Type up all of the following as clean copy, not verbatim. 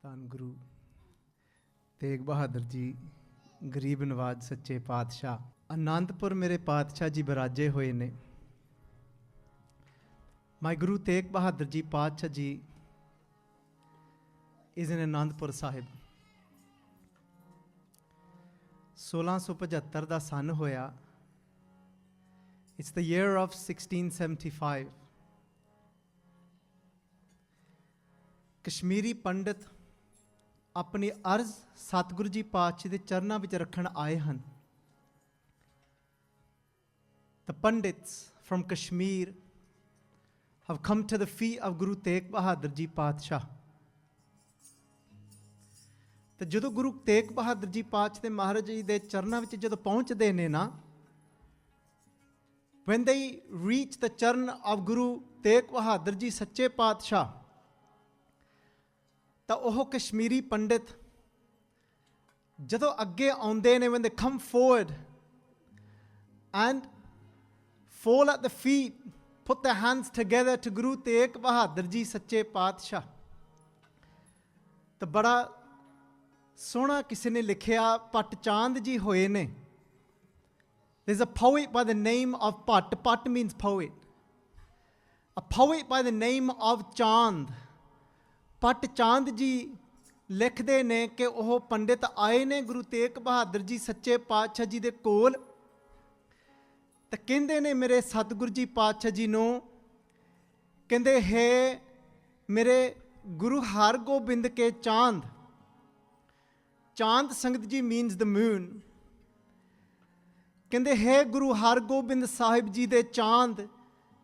ਧੰਨ ਗੁਰੂ ਤੇਗ ਬਹਾਦਰ ਜੀ ਗਰੀਬ ਨਵਾਜ ਸੱਚੇ ਪਾਤਸ਼ਾਹ ਆਨੰਦਪੁਰ ਮੇਰੇ ਪਾਤਸ਼ਾਹ ਜੀ ਬਿਰਾਜੇ ਹੋਏ ਨੇ। My Guru Tegh Bahadur Ji Paatshah Ji is in Anandpur Sahib। 1675 ਦਾ ਸੰਨ ਹੋਇਆ। It's the year of 1675। Kashmiri ਪੰਡਿਤ ਆਪਣੀ ਅਰਜ਼ ਸਤਿਗੁਰੂ ਜੀ ਪਾਤਸ਼ਾਹ ਦੇ ਚਰਨਾਂ ਵਿੱਚ ਰੱਖਣ ਆਏ ਹਨ। The Pandits from Kashmir have come to the feet of Guru Tegh Bahadur Ji Paatshah। ਤੇ ਜਦੋਂ ਗੁਰੂ ਤੇਗ ਬਹਾਦਰ ਜੀ ਪਾਤਸ਼ਾਹ ਦੇ ਮਹਾਰਾਜ ਜੀ ਦੇ ਚਰਨਾਂ ਵਿੱਚ ਜਦੋਂ ਪਹੁੰਚਦੇ ਨੇ ਨਾ, when they reach the ਚਰਨ of Guru Tegh Bahadur Ji ਸੱਚੇ ਪਾਤਸ਼ਾਹ, ਤਾਂ ਉਹ ਕਸ਼ਮੀਰੀ ਪੰਡਿਤ ਜਦੋਂ ਅੱਗੇ ਆਉਂਦੇ ਨੇ, when they come forward and fall at the feet, put their hands together to Guru Tegh Bahadur Ji ਸੱਚੇ ਪਾਤਸ਼ਾਹ, ਤਾਂ ਬੜਾ ਸੋਹਣਾ ਕਿਸੇ ਨੇ ਲਿਖਿਆ, ਭੱਟ ਚੰਦ ਜੀ ਹੋਏ ਨੇ। There's a poet by the name of Bhatt. Bhatt means poet. A poet by the name of Chand. Bhatt Chand ji ਲਿਖਦੇ ਨੇ ਕਿ ਉਹ ਪੰਡਿਤ ਆਏ ਨੇ ਗੁਰੂ ਤੇਗ ਬਹਾਦਰ ਜੀ ਸੱਚੇ ਪਾਤਸ਼ਾਹ ਜੀ ਦੇ ਕੋਲ, ਤਾਂ ਕਹਿੰਦੇ ਨੇ ਮੇਰੇ ਸਤਿਗੁਰੂ ਜੀ ਪਾਤਸ਼ਾਹ ਜੀ ਨੂੰ, ਕਹਿੰਦੇ ਹੈ ਮੇਰੇ ਗੁਰੂ ਹਰਗੋਬਿੰਦ ਕੇ ਚਾਂਦ। ਚਾਂਦ ਸੰਗਤ ਜੀ means the moon। ਕਹਿੰਦੇ ਹੈ ਗੁਰੂ ਹਰਗੋਬਿੰਦ ਸਾਹਿਬ ਜੀ ਦੇ ਚਾਂਦ।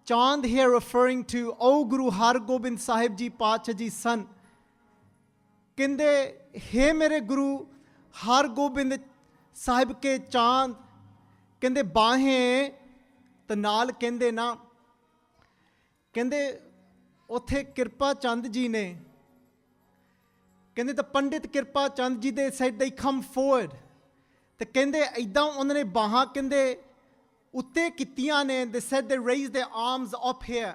ਚਾਂਦ here referring to O Guru Hargobind Sahib Ji Paatshah Ji son। ਕਹਿੰਦੇ ਹੈ ਮੇਰੇ ਗੁਰੂ ਹਰਗੋਬਿੰਦ ਸਾਹਿਬ ਕੇ ਚਾਂਦ। ਕਹਿੰਦੇ ਬਾਹੇ ਤੇ ਨਾਲ ਕਹਿੰਦੇ ਨਾ, ਕਹਿੰਦੇ ਉੱਥੇ ਕਿਰਪਾ ਚੰਦ ਜੀ ਨੇ, ਕਹਿੰਦੇ ਤਾਂ ਪੰਡਿਤ ਕਿਰਪਾ ਚੰਦ ਜੀ ਦੇ said they come forward, ਤੇ ਕਹਿੰਦੇ ਇੱਦਾਂ ਉਹਨਾਂ ਨੇ ਬਾਹਾਂ ਕਹਿੰਦੇ ਉੱਤੇ ਕੀਤੀਆਂ ਨੇ। they said they raised their arms up here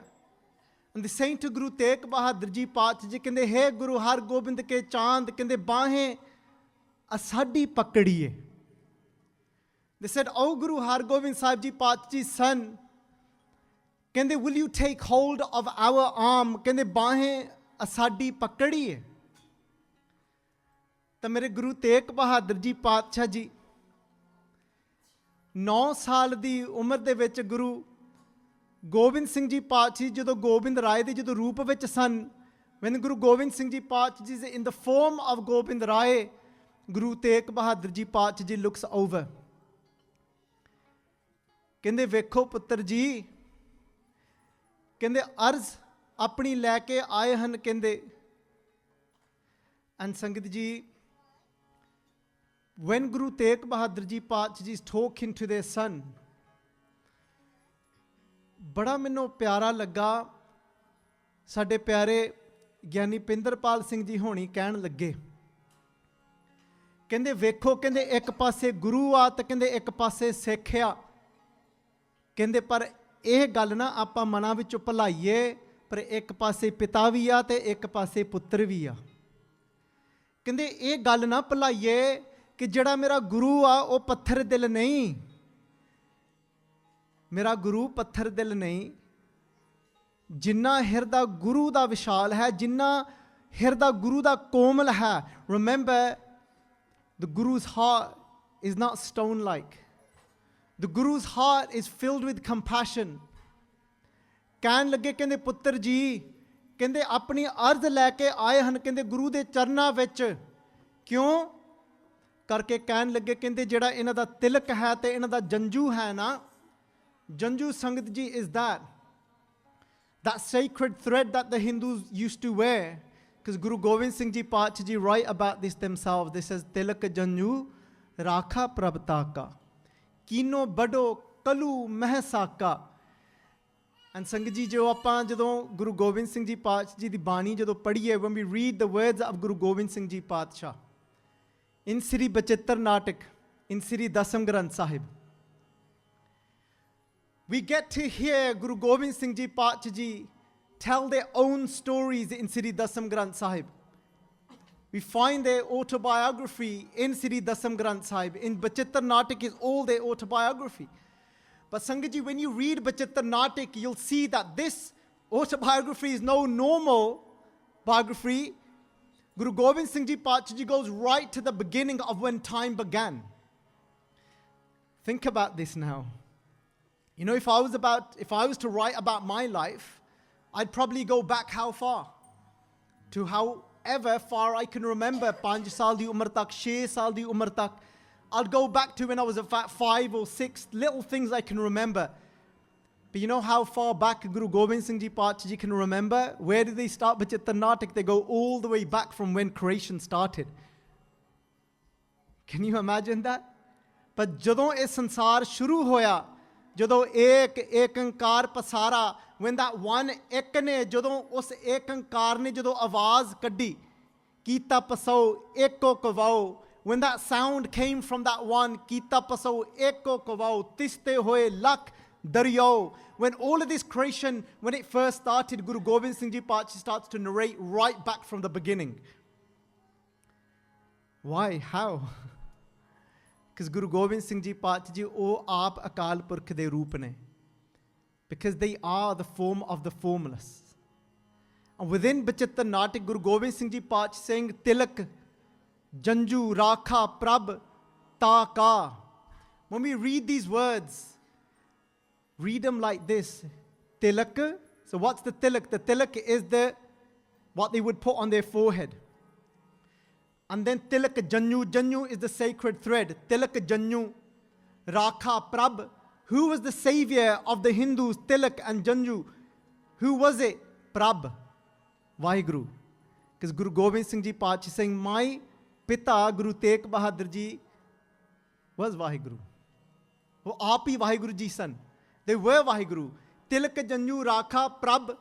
and they saying to Guru Tegh Bahadur Ji Paatshah ਜੀ, ਕਹਿੰਦੇ ਹੈ ਗੁਰੂ ਹਰਗੋਬਿੰਦ ਕੇ ਚਾਂਦ, ਕਹਿੰਦੇ ਬਾਹੇ ਸਾਡੀ ਪਕੜੀਏ। they said oh Guru Hargobind Sahib Ji Paatshah Ji son, ਕਹਿੰਦੇ will you take hold of our arm, ਕਹਿੰਦੇ ਬਾਹੇ ਸਾਡੀ ਪਕੜੀਏ। ਤਾਂ ਮੇਰੇ ਗੁਰੂ ਤੇਗ ਬਹਾਦਰ ਜੀ ਪਾਤਸ਼ਾਹ ਜੀ 9 ਸਾਲ ਦੀ ਉਮਰ ਦੇ ਵਿੱਚ ਗੁਰੂ ਗੋਬਿੰਦ ਸਿੰਘ ਜੀ ਪਾਤਸ਼ਾਹ ਜਦੋਂ ਗੋਬਿੰਦ ਰਾਏ ਦੇ ਜਦੋਂ ਰੂਪ ਵਿੱਚ ਸਨ, when Guru Gobind Singh Ji Paatshah Ji is in the form of Gobind Rai, Guru Tegh Bahadur Ji Paatshah Ji looks over, ਕਹਿੰਦੇ ਵੇਖੋ ਪੁੱਤਰ ਜੀ, ਕਹਿੰਦੇ ਅਰਜ਼ ਆਪਣੀ ਲੈ ਕੇ ਆਏ ਹਨ। ਕਹਿੰਦੇ and ਸੰਗਤ ਜੀ when Guru Tegh Bahadur Ji Paatshah Ji is talking to their son, ਬੜਾ ਮੈਨੂੰ ਪਿਆਰਾ ਲੱਗਾ। ਸਾਡੇ ਪਿਆਰੇ ਗਿਆਨੀ ਪਿੰਦਰਪਾਲ ਸਿੰਘ ਜੀ ਹੋਣੀ ਕਹਿਣ ਲੱਗੇ, ਕਹਿੰਦੇ ਵੇਖੋ, ਕਹਿੰਦੇ ਇੱਕ ਪਾਸੇ ਗੁਰੂ ਆ ਤੇ ਕਹਿੰਦੇ ਇੱਕ ਪਾਸੇ ਸਿੱਖ ਆ। ਕਹਿੰਦੇ ਪਰ ਇਹ ਗੱਲ ਨਾ ਆਪਾਂ ਮਨਾਂ ਵਿੱਚੋਂ ਭੁਲਾਈਏ, ਪਰ ਇੱਕ ਪਾਸੇ ਪਿਤਾ ਵੀ ਆ ਤੇ ਇੱਕ ਪਾਸੇ ਪੁੱਤਰ ਵੀ ਆ। ਕਹਿੰਦੇ ਇਹ ਗੱਲ ਨਾ ਭੁਲਾਈਏ ਕਿ ਜਿਹੜਾ ਮੇਰਾ ਗੁਰੂ ਆ ਉਹ ਪੱਥਰ ਦਿਲ ਨਹੀਂ। ਮੇਰਾ ਗੁਰੂ ਪੱਥਰ ਦਿਲ ਨਹੀਂ। ਜਿੰਨਾ ਹਿਰਦਾ ਗੁਰੂ ਦਾ ਵਿਸ਼ਾਲ ਹੈ, ਜਿੰਨਾ ਹਿਰਦਾ ਗੁਰੂ ਦਾ ਕੋਮਲ ਹੈ। Remember, the Guru's heart is not stone-like. The Guru's heart is filled with compassion। ਕਹਿਣ ਲੱਗੇ ਕਹਿੰਦੇ ਪੁੱਤਰ ਜੀ, ਕਹਿੰਦੇ ਆਪਣੀ ਅਰਜ਼ ਲੈ ਕੇ ਆਏ ਹਨ ਕਹਿੰਦੇ ਗੁਰੂ ਦੇ ਚਰਨਾਂ ਵਿੱਚ। ਕਿਉਂ ਕਰਕੇ ਕਹਿਣ ਲੱਗੇ, ਕਹਿੰਦੇ ਜਿਹੜਾ ਇਹਨਾਂ ਦਾ ਤਿਲਕ ਹੈ ਤੇ ਇਹਨਾਂ ਦਾ ਜੰਜੂ ਹੈ ਨਾ, ਜੰਜੂ ਸੰਗਤ ਜੀ is that sacred thread that the Hindus used to wear, because Guru Gobind Singh Ji Paatshah Ji write about this themselves। This says tilak janju rakha prabtaka kino bado kalu mehsaka। and ਸੰਗਤ ਜੀ ਜੋ ਆਪਾਂ ਜਦੋਂ ਗੁਰੂ ਗੋਬਿੰਦ ਸਿੰਘ ਜੀ ਪਾਤਸ਼ਾਹ ਜੀ ਦੀ ਬਾਣੀ ਜਦੋਂ ਪੜ੍ਹੀਏ, when we read the words of Guru Gobind Singh Ji Paatshah in Sri Bachittar Natak, in Sri Dasam Granth Sahib, we get to hear Guru Gobind Singh Ji Paatshah Ji tell their own stories in Sri Dasam Granth Sahib। We find their autobiography in Sri Dasam Granth Sahib. In Bachittar Natak is all their autobiography. But Sangat ji, when you read Bachittar Natak, you'll see that this autobiography is no normal biography. Guru Gobind Singh Ji Pacha Ji goes right to the beginning of when time began. Think about this now. You know, if I was to write about my life, I'd probably go back how far? To however far I can remember. 5 saal di umar tak, 6 saal di umar tak. I'll go back to when I was about 5 or 6, little things I can remember. But you know how far back Guru Gobind Singh Ji Pacha Ji can remember? Where did they start Bachittar Natak? They go all the way back from when creation started. Can you imagine that? But jadon eh sansar shuru hoya, jadon ek ankar pasara, when that one ek ne, jadon us ek ankar ne jadon awaaz kaddi, kita pasau eko kavao, when that sound came from that one, kita pasau eko kavao, tiste hoye lak daryao. When all of this creation, when it first started, Guru Gobind Singh Ji Pacha starts to narrate right back from the beginning. Why? How? Because Guru Gobind Singh Ji Pacha Ji, o aap Akal Purkh de roop ne. Because they are the form of the formless. And within Bachittar Natak, Guru Gobind Singh Ji Pacha saying, Tilak, Janju, Rakha, Prab, Taka. When we read these words, read them like this. Tilak. So what's the tilak? The tilak is what they would put on their forehead. And then tilak janyu. Janyu is the sacred thread. Tilak janyu. Rakha Prab. Who was the savior of the Hindus? Tilak and Janyu. Who was it? Prab. Vaheguru. Because Guru Gobind Singh Ji Pacha is saying, my Pita, Guru Tegh Bahadur Ji, was Vaheguru. वो आप ही वाहिगुरु जी सन. They were Vaheguru. Tilak Janyu Rakha Prab,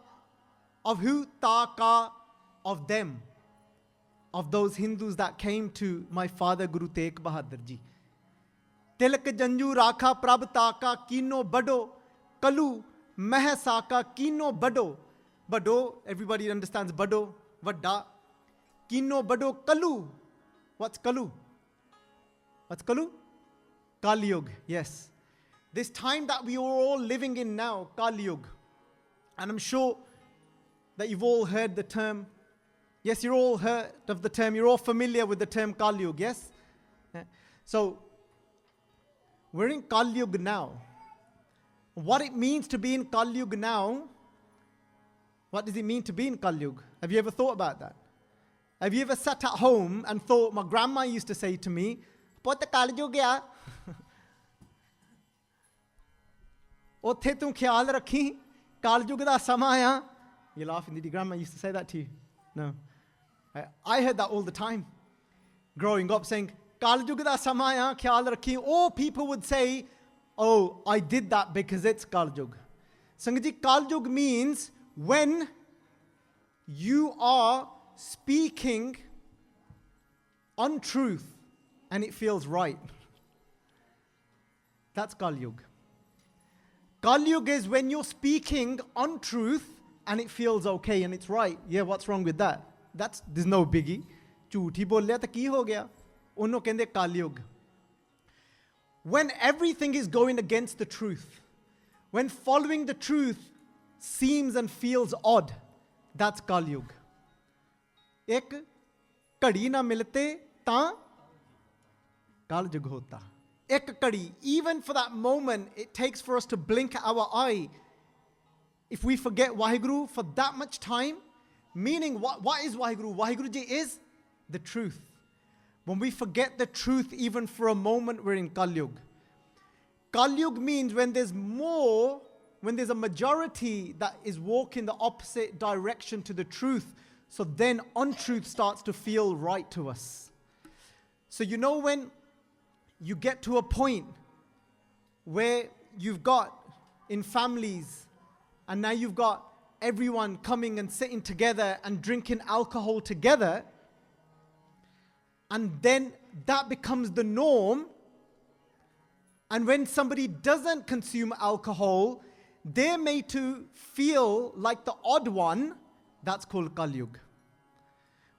of who? Taka, of them. Of those Hindus that came to my father Guru Tegh Bahadur Ji. Tilak Janyu Rakha Prab Taka Kino Bado Kalu Mahasaka Kino Bado. Bado, everybody understands Bado, Vadda. Kino Bado Kalu. What's Kalu? What's Kalu? Kaljug, yes. This time that we are all living in now, Kaljug. And I'm sure that you've all heard the term. Yes, you're all heard of the term. You're all familiar with the term Kaljug, yes? So, we're in Kaljug now. What it means to be in Kaljug now, what does it mean to be in Kaljug? Have you ever thought about that? Have you ever sat at home and thought, my grandma used to say to me, Put Kaljug ya. ਉੱਥੇ ਤੂੰ ਖਿਆਲ ਰੱਖੀ ਕਾਲਯੁਗ ਦਾ ਸਮਾਂ ਆ. You laughing? Did your grandma used to say that to you? No. I heard that all the time growing up, saying ਕਾਲਯੁਗ ਦਾ ਸਮਾਂ ਆ ਖਿਆਲ ਰੱਖੀ. All people would say, oh, I did that because it's kaljug. Sangat ji, kaljug means when you are speaking untruth and it feels right. That's kaljug. Kaljug is when you're speaking untruth and it feels okay and it's right. Yeah, what's wrong with that? There's no biggie. ਝੂਠ ਹੀ ਬੋਲਿਆ ਤਾਂ ਕੀ ਹੋ ਗਿਆ? ਉਹਨੂੰ ਕਹਿੰਦੇ kaljug. When everything is going against the truth, when following the truth seems and feels odd, that's kaljug. एक ਘੜੀ ਨਾ ਮਿਲਤੇ ਤਾਂ kaljug ਹੋਤਾ. Ek kadi, even for that moment, it takes for us to blink our eye. If we forget Vaheguru for that much time, meaning what is Vaheguru? Vaheguru Ji is the truth. When we forget the truth even for a moment, we're in Kaljug. Kaljug means when there's a majority that is walking the opposite direction to the truth, so then untruth starts to feel right to us. So you know when you get to a point where you've got in families and now you've got everyone coming and sitting together and drinking alcohol together, and then that becomes the norm, and when somebody doesn't consume alcohol, they're made to feel like the odd one. That's called Kaljug.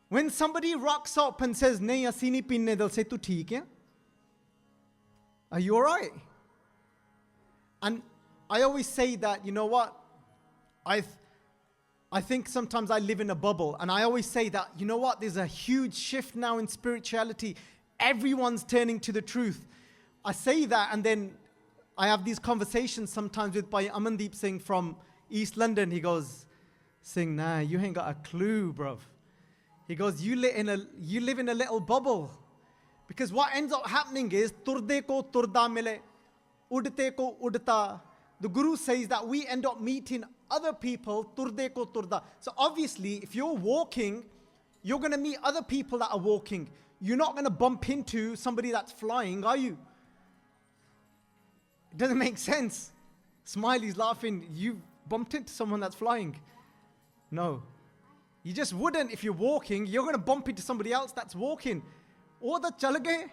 When somebody rocks up and says, nahi assi nahi peene, they'll say, tu theek hai? Are you alright? And I always say that, you know what? I think sometimes I live in a bubble, and I always say that, you know what? There's a huge shift now in spirituality. Everyone's turning to the truth. I say that, and then I have these conversations sometimes with Bhai Amandeep Singh from East London. He goes, Singh, nah, you ain't got a clue, bruv. He goes, you live in a little bubble. Because what ends up happening is, turde ko turda mile, udte ko udta. The Guru says that we end up meeting other people, turde ko turda. So obviously, if you're walking, you're going to meet other people that are walking. You're not going to bump into somebody that's flying, are you? It doesn't make sense. Smiley's laughing. You bumped into someone that's flying. No. You just wouldn't if you're walking. You're going to bump into somebody else that's walking. Oh, the chal gaye.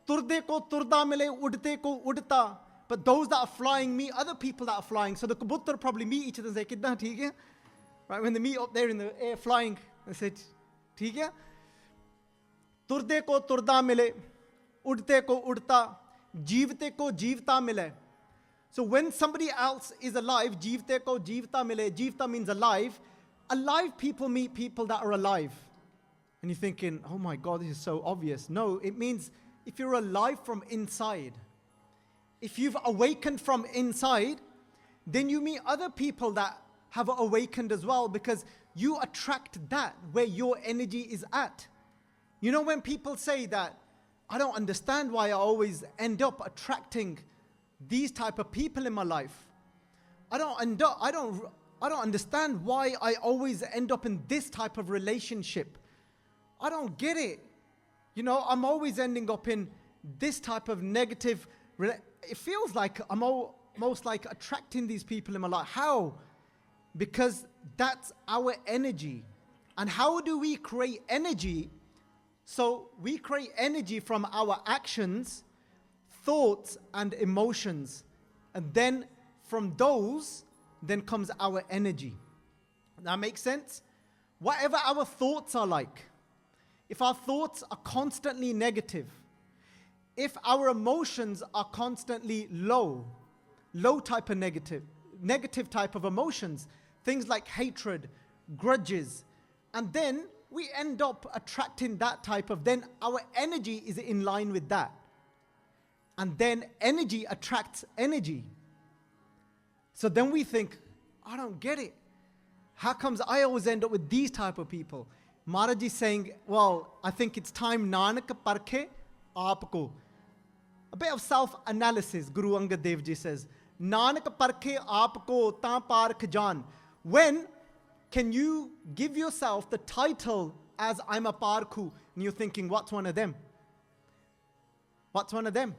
Turde ko turda mile, udte ko udta. But those that are flying meet other people that are flying. So the kabuttar probably meet each other and say, Kidna theek hai? Right, when they meet up there in the air flying, they say, theek hai? Turde ko turda mile, udte ko udta, jeevte ko jeevta mile. So when somebody else is alive, jeevte ko jeevta mile, jeevta means alive. Alive people meet people that are alive. And you're thinking, oh my God, this is so obvious. No, it means if you're alive from inside, if you've awakened from inside, then you meet other people that have awakened as well, because you attract that where your energy is at. You know, when people say that, I don't understand why I always end up attracting these type of people in my life. I don't understand why I always end up in this type of relationship. I don't get it. You know, I'm always ending up in this type of negative. It feels like I'm almost like attracting these people in my life. How? Because that's our energy. And how do we create energy? So we create energy from our actions, thoughts, and emotions. And then from those, then comes our energy. That makes sense? Whatever our thoughts are like, if our thoughts are constantly negative, if our emotions are constantly low type of negative type of emotions, things like hatred, grudges, and then we end up attracting that type of, then our energy is in line with that. And then energy attracts energy. So then we think, I don't get it. How comes I always end up with these type of people? Maharaj is saying, well, I think it's time Nanak parkhe aapko. A bit of self-analysis, Guru Angad Dev Ji says. Nanak parkhe aapko ta parkh jaan. When can you give yourself the title as I'm a parkhu? And you're thinking, what's one of them? What's one of them?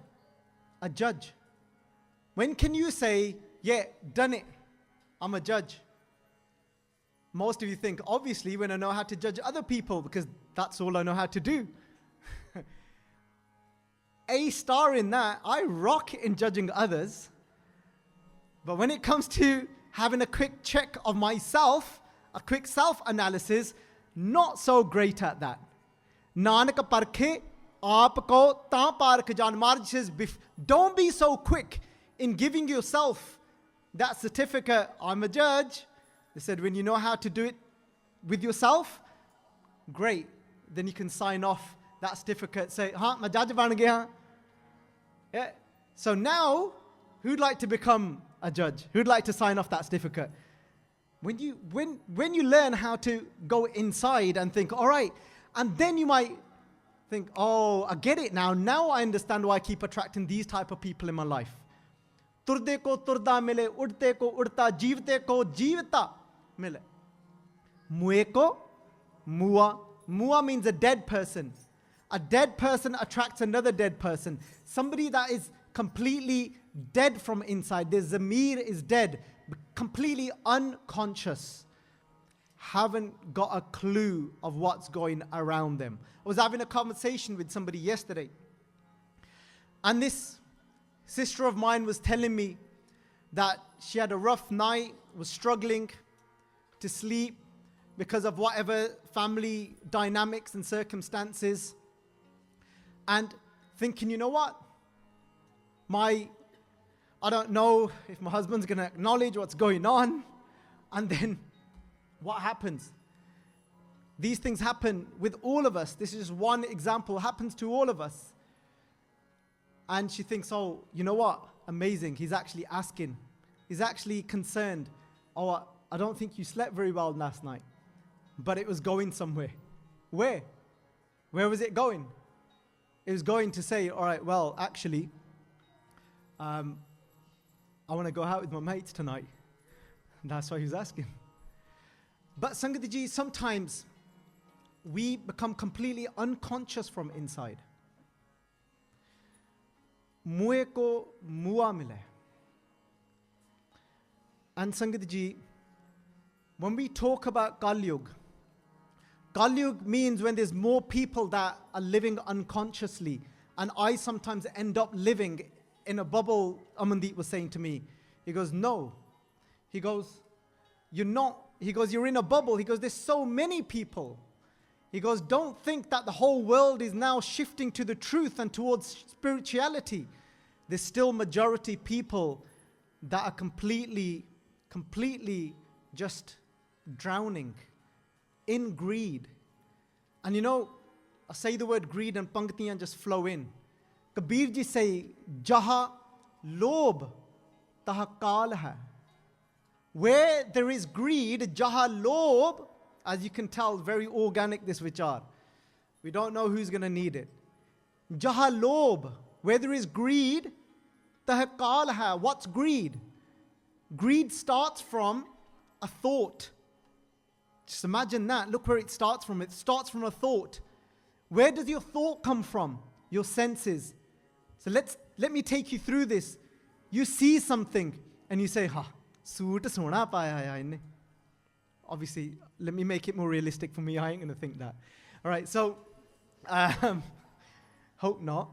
A judge. When can you say, yeah, done it, I'm a judge? Most of you think, obviously, when I know how to judge other people, because that's all I know how to do. A star in that, I rock in judging others. But when it comes to having a quick check of myself, a quick self-analysis, not so great at that. Nanak parkhe aapko ta parkh jaan. Maharaj says, don't be so quick in giving yourself that certificate, I'm a judge. They said, when you know how to do it with yourself, great. Then you can sign off that certificate, say, main judge ban gaya. Yeah. So now, who'd like to become a judge? Who'd like to sign off that certificate? When you learn how to go inside and think, all right, and then you might think, oh, I get it now. Now I understand why I keep attracting these type of people in my life. Turde ko turda mile, udte ko udta, jeevte ko jeevta mile. Muhe ko mua. Mua means a dead person. A dead person attracts another dead person. Somebody that is completely dead from inside. Their zamir is dead, completely unconscious. Haven't got a clue of what's going around them. I was having a conversation with somebody yesterday, and this sister of mine was telling me that she had a rough night, was struggling to sleep, because of whatever family dynamics and circumstances, and thinking, you know what? I don't know if my husband's going to acknowledge what's going on. And then what happens? These things happen with all of us. This is just one example. Happens to all of us. And she thinks, oh, you know what? Amazing. He's actually asking. He's actually concerned. Oh, I don't think you slept very well last night. But it was going somewhere. Where? Where was it going? It was going to say, all right, well, actually, I want to go out with my mates tonight. And that's why he was asking. But Sangat Ji, sometimes we become completely unconscious from inside. Muhe ko mua mile. And Sangat Ji, when we talk about Kaljug, Kaljug means when there's more people that are living unconsciously. And I sometimes end up living in a bubble. Amandeep was saying to me, he goes, no. He goes, you're not. He goes, you're in a bubble. He goes, there's so many people. He goes, don't think that the whole world is now shifting to the truth and towards spirituality. There's still majority people that are completely just drowning in greed. And you know, I say the word greed and panktiyan just flow in. Kabir ji say, Jaha lob taha kaal hai. Where there is greed, jaha lob, as you can tell, very organic this vichar. We don't know who's going to need it. Jaha lob, where there is greed, taha kaal hai. What's greed? Greed starts from a thought. Just imagine that. Look where it starts from. It starts from a thought. Where does your thought come from? Your senses. So let me take you through this. You see something and you say, suit sona paya hai inne. Obviously, let me make it more realistic for me. I ain't going to think that. All right, so, hope not.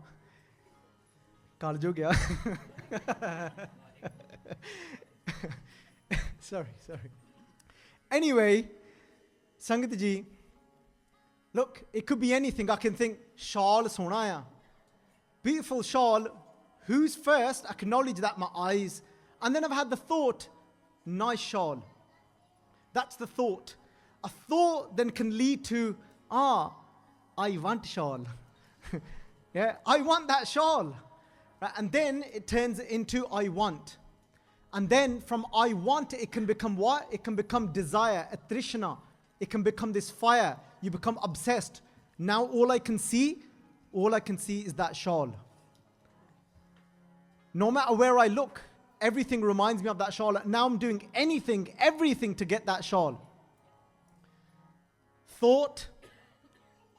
Kaljug, yeah. Sorry. Anyway, Sangat Ji, look, it could be anything. I can think, shawl sona hai. Beautiful shawl. Who's first? Acknowledge that, my eyes. And then I've had the thought, nice shawl. That's the thought. A thought then can lead to, I want shawl. Yeah, I want that shawl. Right? And then it turns into I want. And then from I want, it can become what? It can become desire, a trishna. It can become this fire. You become obsessed. Now all I can see is that shawl. No matter where I look, everything reminds me of that shawl. Now I'm doing everything to get that shawl. Thought,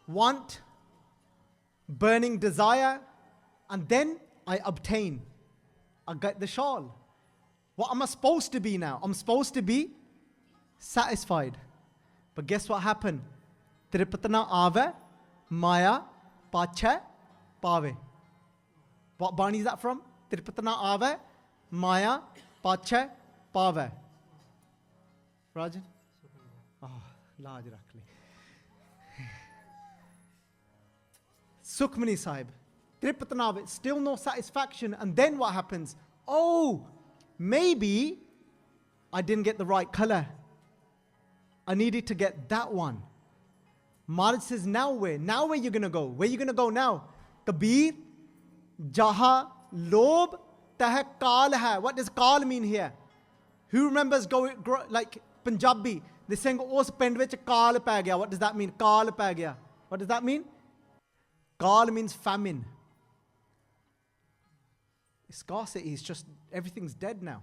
want, burning desire, and then I obtain. I get the shawl. What am I supposed to be now? I'm supposed to be satisfied. But guess what happened? Tripatana ave, maya, pache, pave. What Bani is that from? Tripatana ave, maya, pache, pave. Rajan? Oh, laaj rakh li. Sukhmani Sahib. Tripatana ave, still no satisfaction. And then what happens? Oh, maybe I didn't get the right color. I needed to get that one. Maharaj says, now where? Now where you going to go? Where you going to go now? Kabir, jaha, lob, tah kaal hai. What does kaal mean here? Who remembers like Punjabi? They're saying, us pind vich kaal pੈ gaya. What does that mean? Kaal pੈ gaya. What does that mean? Kaal means famine. Scarcity is just, everything's dead now.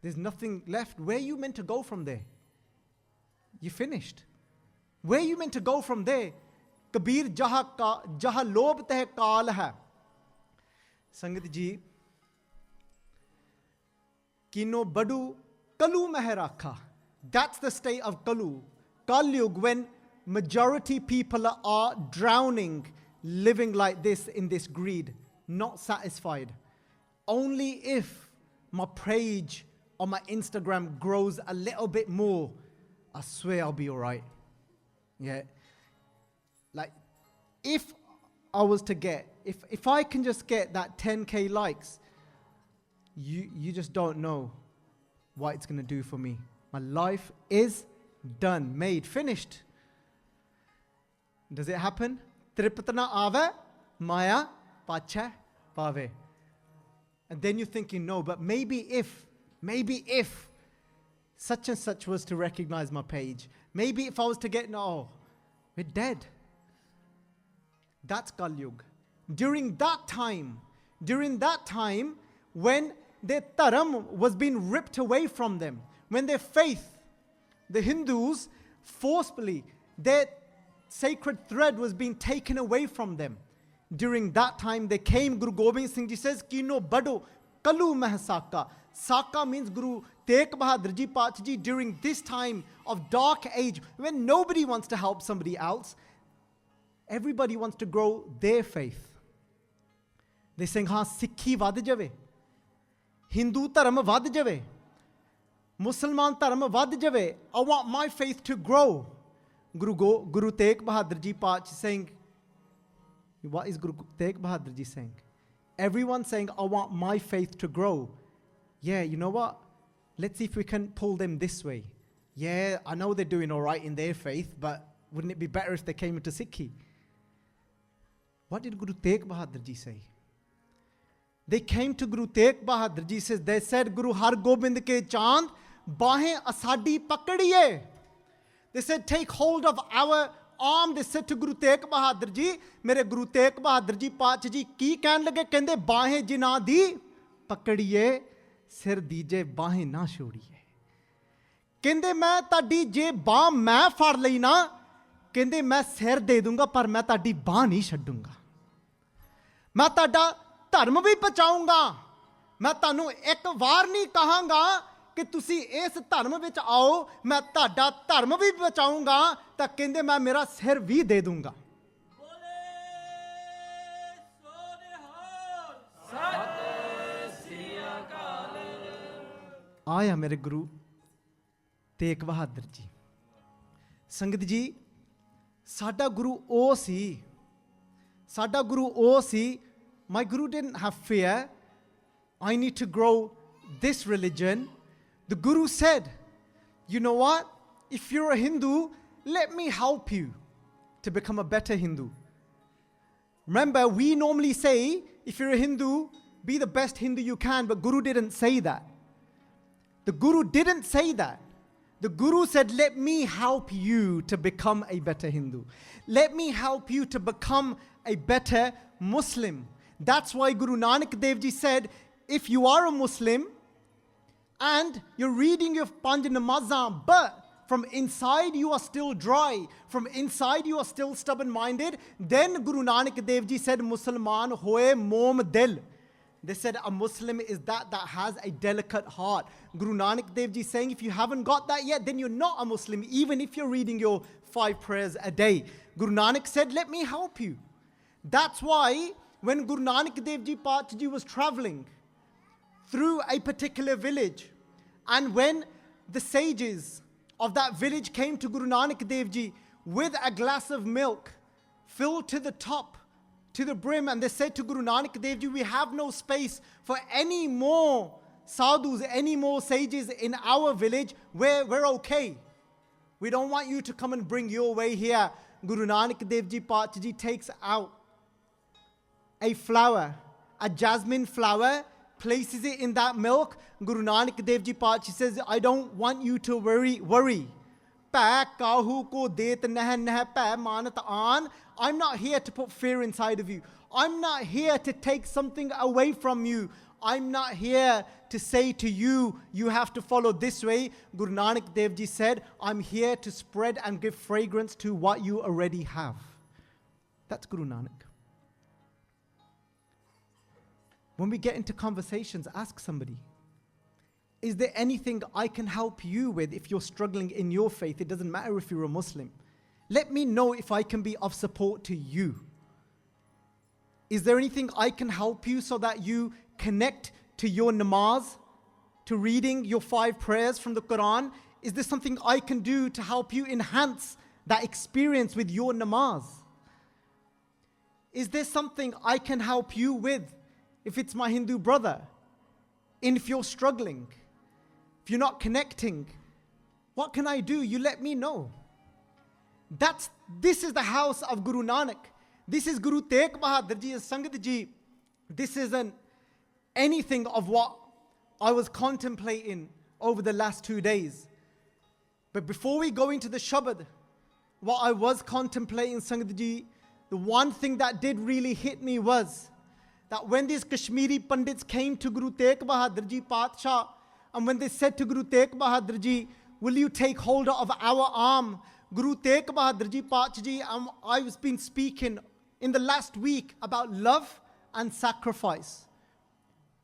There's nothing left. Where are you meant to go from there? You finished. Where are you meant to go from there? Kabir jaha lob teh kaal hai. Sangat Ji, kino badu kalu meh rakha. That's the state of kalu. Kalyug, when majority people are drowning, living like this in this greed, not satisfied. Only if my page on my Instagram grows a little bit more, I swear I'll be all right. Yeah. Like, if I was to get, if I can just get that 10K likes, you just don't know what it's going to do for me. My life is done, made, finished. Does it happen? Tripatana ave, maya pache pave. And then you're thinking, no, but maybe if such and such was to recognize my page, maybe if I was to get, no, we're dead. That's Kaljug. During that time, when their dharam was being ripped away from them, when their faith, the Hindus, forcefully, their sacred thread was being taken away from them. During that time, they came. Guru Gobind Singh Ji says, Kino bado kalu meh saka. Saka means Guru Tegh Bahadur Ji Pacha Ji, during this time of dark age, when nobody wants to help somebody else, everybody wants to grow their faith. They saying, haan, Sikhi vad jave, Hindu dharam vad jave, Musliman dharam vad jave. I want my faith to grow. Guru Tegh Bahadur Ji Pacha saying, what is Guru Tegh Bahadur Ji saying? Everyone saying, I want my faith to grow. Yeah, you know what? Let's see if we can pull them this way. Yeah, I know they're doing all right in their faith, but wouldn't it be better if they came into Sikhi? What did Guru Tegh Bahadur Ji say? They came to Guru Tegh Bahadur Ji, says, they said, Guru Har Gobind Ke Chand, bahein asadi pakdiye. They said, take hold of our arm. They said to Guru Tegh Bahadur Ji, mere Guru Tegh Bahadur Ji Pacha Ji ki kehn lage? Kende bahein jina di pakdiye, sir dije bahein na chhodiye. Kende main tadi je baah main fad ਲਈ na, kende main sir de dunga par main tadi baah nahi chhadunga. Main tada ਧਰਮ ਵੀ ਬਚਾਉਂਗਾ ਮੈਂ ਤੁਹਾਨੂੰ ਇੱਕ ਵਾਰ ਨਹੀਂ ਕਹਾਂਗਾ ਕਿ ਤੁਸੀਂ ਇਸ ਧਰਮ ਵਿੱਚ ਆਓ ਮੈਂ ਤੁਹਾਡਾ ਧਰਮ ਵੀ ਬਚਾਉਂਗਾ ਤਾਂ ਕਹਿੰਦੇ ਮੈਂ ਮੇਰਾ ਸਿਰ ਵੀ ਦੇ ਦੂੰਗਾ ਆਇਆ ਮੇਰੇ ਗੁਰੂ ਤੇਗ ਬਹਾਦਰ ਜੀ ਸੰਗਤ ਜੀ ਸਾਡਾ ਗੁਰੂ ਉਹ ਸੀ My Guru didn't have fear. I need to grow this religion. The Guru said, you know what? If you're a Hindu, let me help you to become a better Hindu. Remember, we normally say, if you're a Hindu, be the best Hindu you can, but Guru didn't say that. The Guru didn't say that. The Guru said, let me help you to become a better Hindu. Let me help you to become a better Muslim. That's why Guru Nanak Dev Ji said, if you are a Muslim and you're reading your Panj Namazan, but from inside you are still dry, from inside you are still stubborn-minded, then Guru Nanak Dev Ji said, Musliman hoye mom dil. They said a Muslim is that has a delicate heart. Guru Nanak Dev Ji saying, if you haven't got that yet, then you're not a Muslim, even if you're reading your 5 prayers a day. Guru Nanak said, let me help you. That's why when Guru Nanak Dev Ji Pacha Ji was traveling through a particular village, and when the sages of that village came to Guru Nanak Dev Ji with a glass of milk filled to the top, to the brim, and they said to Guru Nanak Dev Ji, we have no space for any more sadhus, any more sages in our village, we're okay. We don't want you to come and bring your way here. Guru Nanak Dev Ji Pacha Ji takes out a flower, a jasmine flower, places it in that milk. Guru Nanak Dev Ji Pacha says, I don't want you to worry. I'm not here to put fear inside of you. I'm not here to take something away from you. I'm not here to say to you, you have to follow this way. Guru Nanak Dev Ji said, I'm here to spread and give fragrance to what you already have. That's Guru Nanak. When we get into conversations, ask somebody, is there anything I can help you with if you're struggling in your faith? It doesn't matter if you're a Muslim. Let me know if I can be of support to you. Is there anything I can help you so that you connect to your namaz, to reading your 5 prayers from the Quran? Is there something I can do to help you enhance that experience with your namaz? Is there something I can help you with if it's my Hindu brother? And if you're struggling, if you're not connecting, what can I do? You let me know. This is the house of Guru Nanak. This is Guru Tegh Bahadur Ji and Sangat Ji. This isn't anything of what I was contemplating over the last 2 days. But before we go into the Shabad, what I was contemplating, Sangat Ji, the one thing that did really hit me was that when these Kashmiri Pandits came to Guru Tegh Bahadur Ji Padshah, and when they said to Guru Tegh Bahadur Ji, will you take hold of our arm? Guru Tegh Bahadur Ji Padshah Ji, I've been speaking in the last week about love and sacrifice.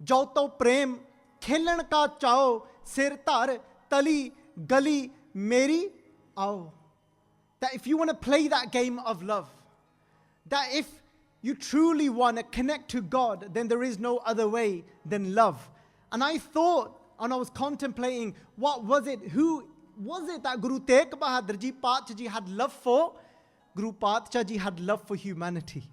Jo to prem, khelan ka chao, sir tar, tali, gali, meri, ao. That if you want to play that game of love, that if you truly want to connect to God, then there is no other way than love. And I thought, and I was contemplating, what was it? Who was it that Guru Tegh Bahadur Ji Padshah Ji had love for? Guru Padshah Ji had love for humanity.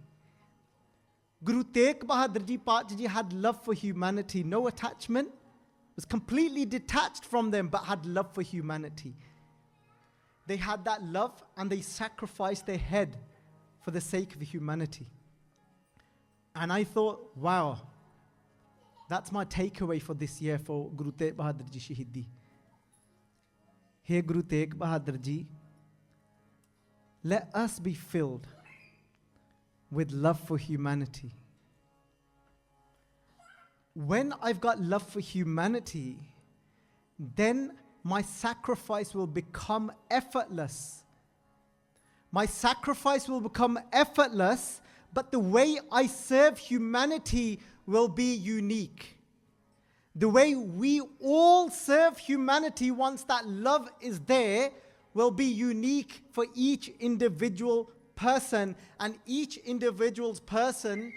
Guru Tegh Bahadur Ji Padshah Ji had love for humanity. No attachment, was completely detached from them, but had love for humanity. They had that love and they sacrificed their head for the sake of humanity. And I thought, wow, that's my takeaway for this year for Guru Tegh Bahadur Ji Shaheedi. Hey Guru Tegh Bahadur Ji, let us be filled with love for humanity. When I've got love for humanity, then my sacrifice will become effortless. My sacrifice will become effortless, but the way I serve humanity will be unique. The way we all serve humanity once that love is there will be unique for each individual person, and each individual's person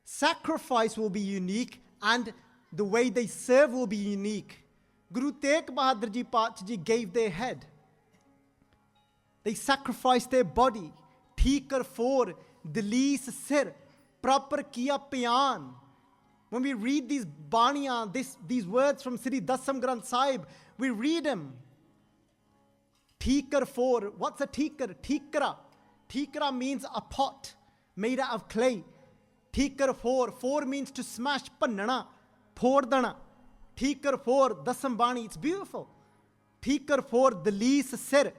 sacrifice will be unique, and the way they serve will be unique. Guru Tegh Bahadur Ji Padshah Ji gave their head. They sacrificed their body. Theekar for, Dilis sir, proper kiya piyan. When we read these baniyan, these words from Sri Dasam Granth Sahib, we read them. Theekar for, what's a theekar? Theekra. Theekra means a pot made out of clay. Theekar for means to smash, pannana, phordana. Theekar for, Dasam Bani, it's beautiful. Theekar for, Dilis sir.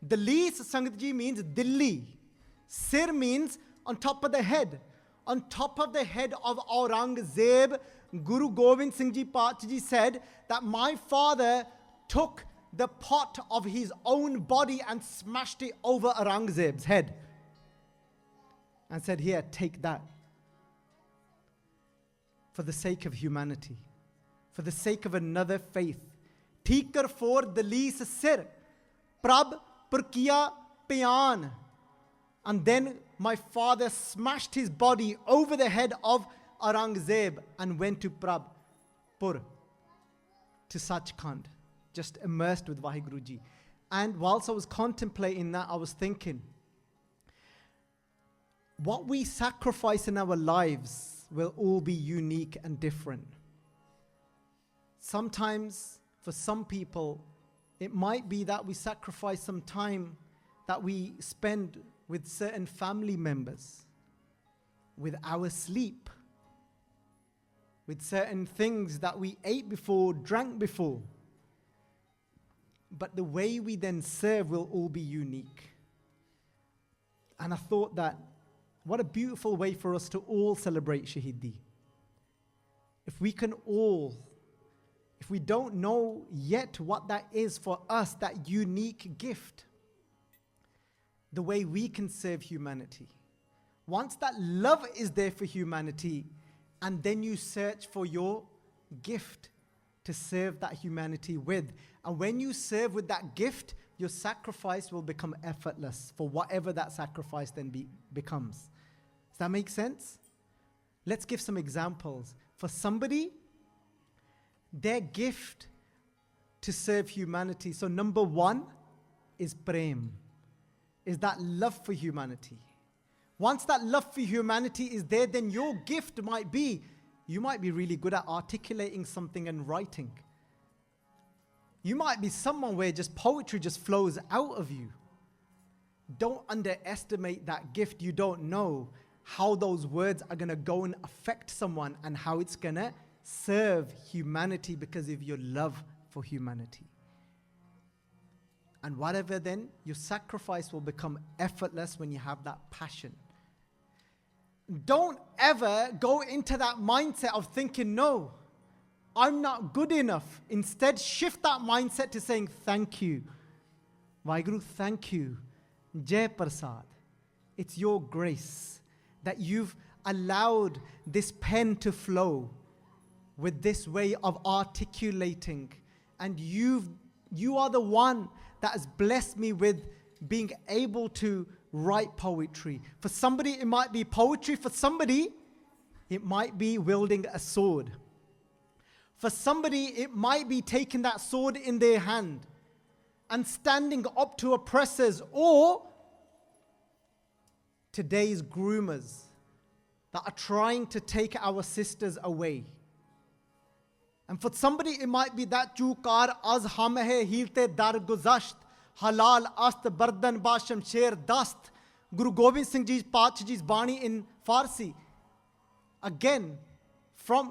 Dilis, Sangat Ji, means Dilli. Sir means on top of the head. On top of the head of Aurangzeb, Guru Gobind Singh Ji Padshah Ji said that my father took the pot of his own body and smashed it over Aurangzeb's head. And said, here, take that. For the sake of humanity. For the sake of another faith. Theekar for Dilis sir. Prab Purkiya Piyan. And then my father smashed his body over the head of Aurangzeb and went to Prabpur, to Sachkhand, just immersed with Vaheguru Ji. And whilst I was contemplating that, I was thinking, what we sacrifice in our lives will all be unique and different. Sometimes, for some people, it might be that we sacrifice some time that we spend with certain family members, with our sleep, with certain things that we ate before, drank before. But the way we then serve will all be unique. And I thought that, what a beautiful way for us to all celebrate Shaheedi. If we can all, if we don't know yet what that is for us, that unique gift, the way we can serve humanity. Once that love is there for humanity, and then you search for your gift to serve that humanity with. And when you serve with that gift, your sacrifice will become effortless for whatever that sacrifice then becomes. Does that make sense? Let's give some examples. For somebody, their gift to serve humanity. So number one is prem. is that love for humanity. Once that love for humanity is there, then your gift might be, you might be really good at articulating something and writing. You might be someone where just poetry just flows out of you. Don't underestimate that gift. You don't know how those words are going to go and affect someone and how it's going to serve humanity because of your love for humanity. And whatever then, your sacrifice will become effortless when you have that passion. Don't ever go into that mindset of thinking, no, I'm not good enough. Instead, shift that mindset to saying, thank you. Vaheguru, thank you. Jai Prasad. It's your grace that you've allowed this pen to flow with this way of articulating. And you are the one that has blessed me with being able to write poetry. For somebody, it might be poetry. For somebody, it might be wielding a sword. For somebody, it might be taking that sword in their hand and standing up to oppressors, or today's groomers that are trying to take our sisters away. And for somebody, it might be that chukar az hum hai hilte dar guzasht halal ast bardan basham sher dast. Guru Gobind Singh Ji's Paach Ji's Bani in Farsi. Again,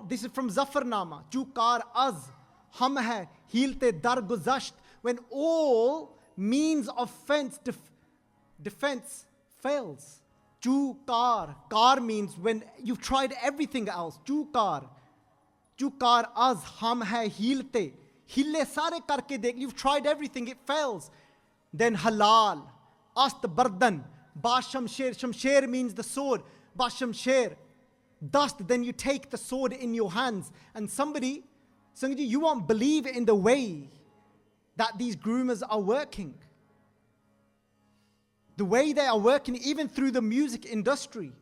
this is from Zafarnama. Chukar az hum hai hilte dar guzasht. When all means of defense fails. Chukar. Kar means when you've tried everything else. Chukar. Chukar az hum hai hilte. Hille sare karke dekh. You've tried everything, it fails. Then halal. Ast bardan. Bashamsher. Shamsher means the sword. Bashamsher. Dust. Then you take the sword in your hands. And somebody, Sangji, you won't believe in the way that these groomers are working. The way they are working, even through the music industry.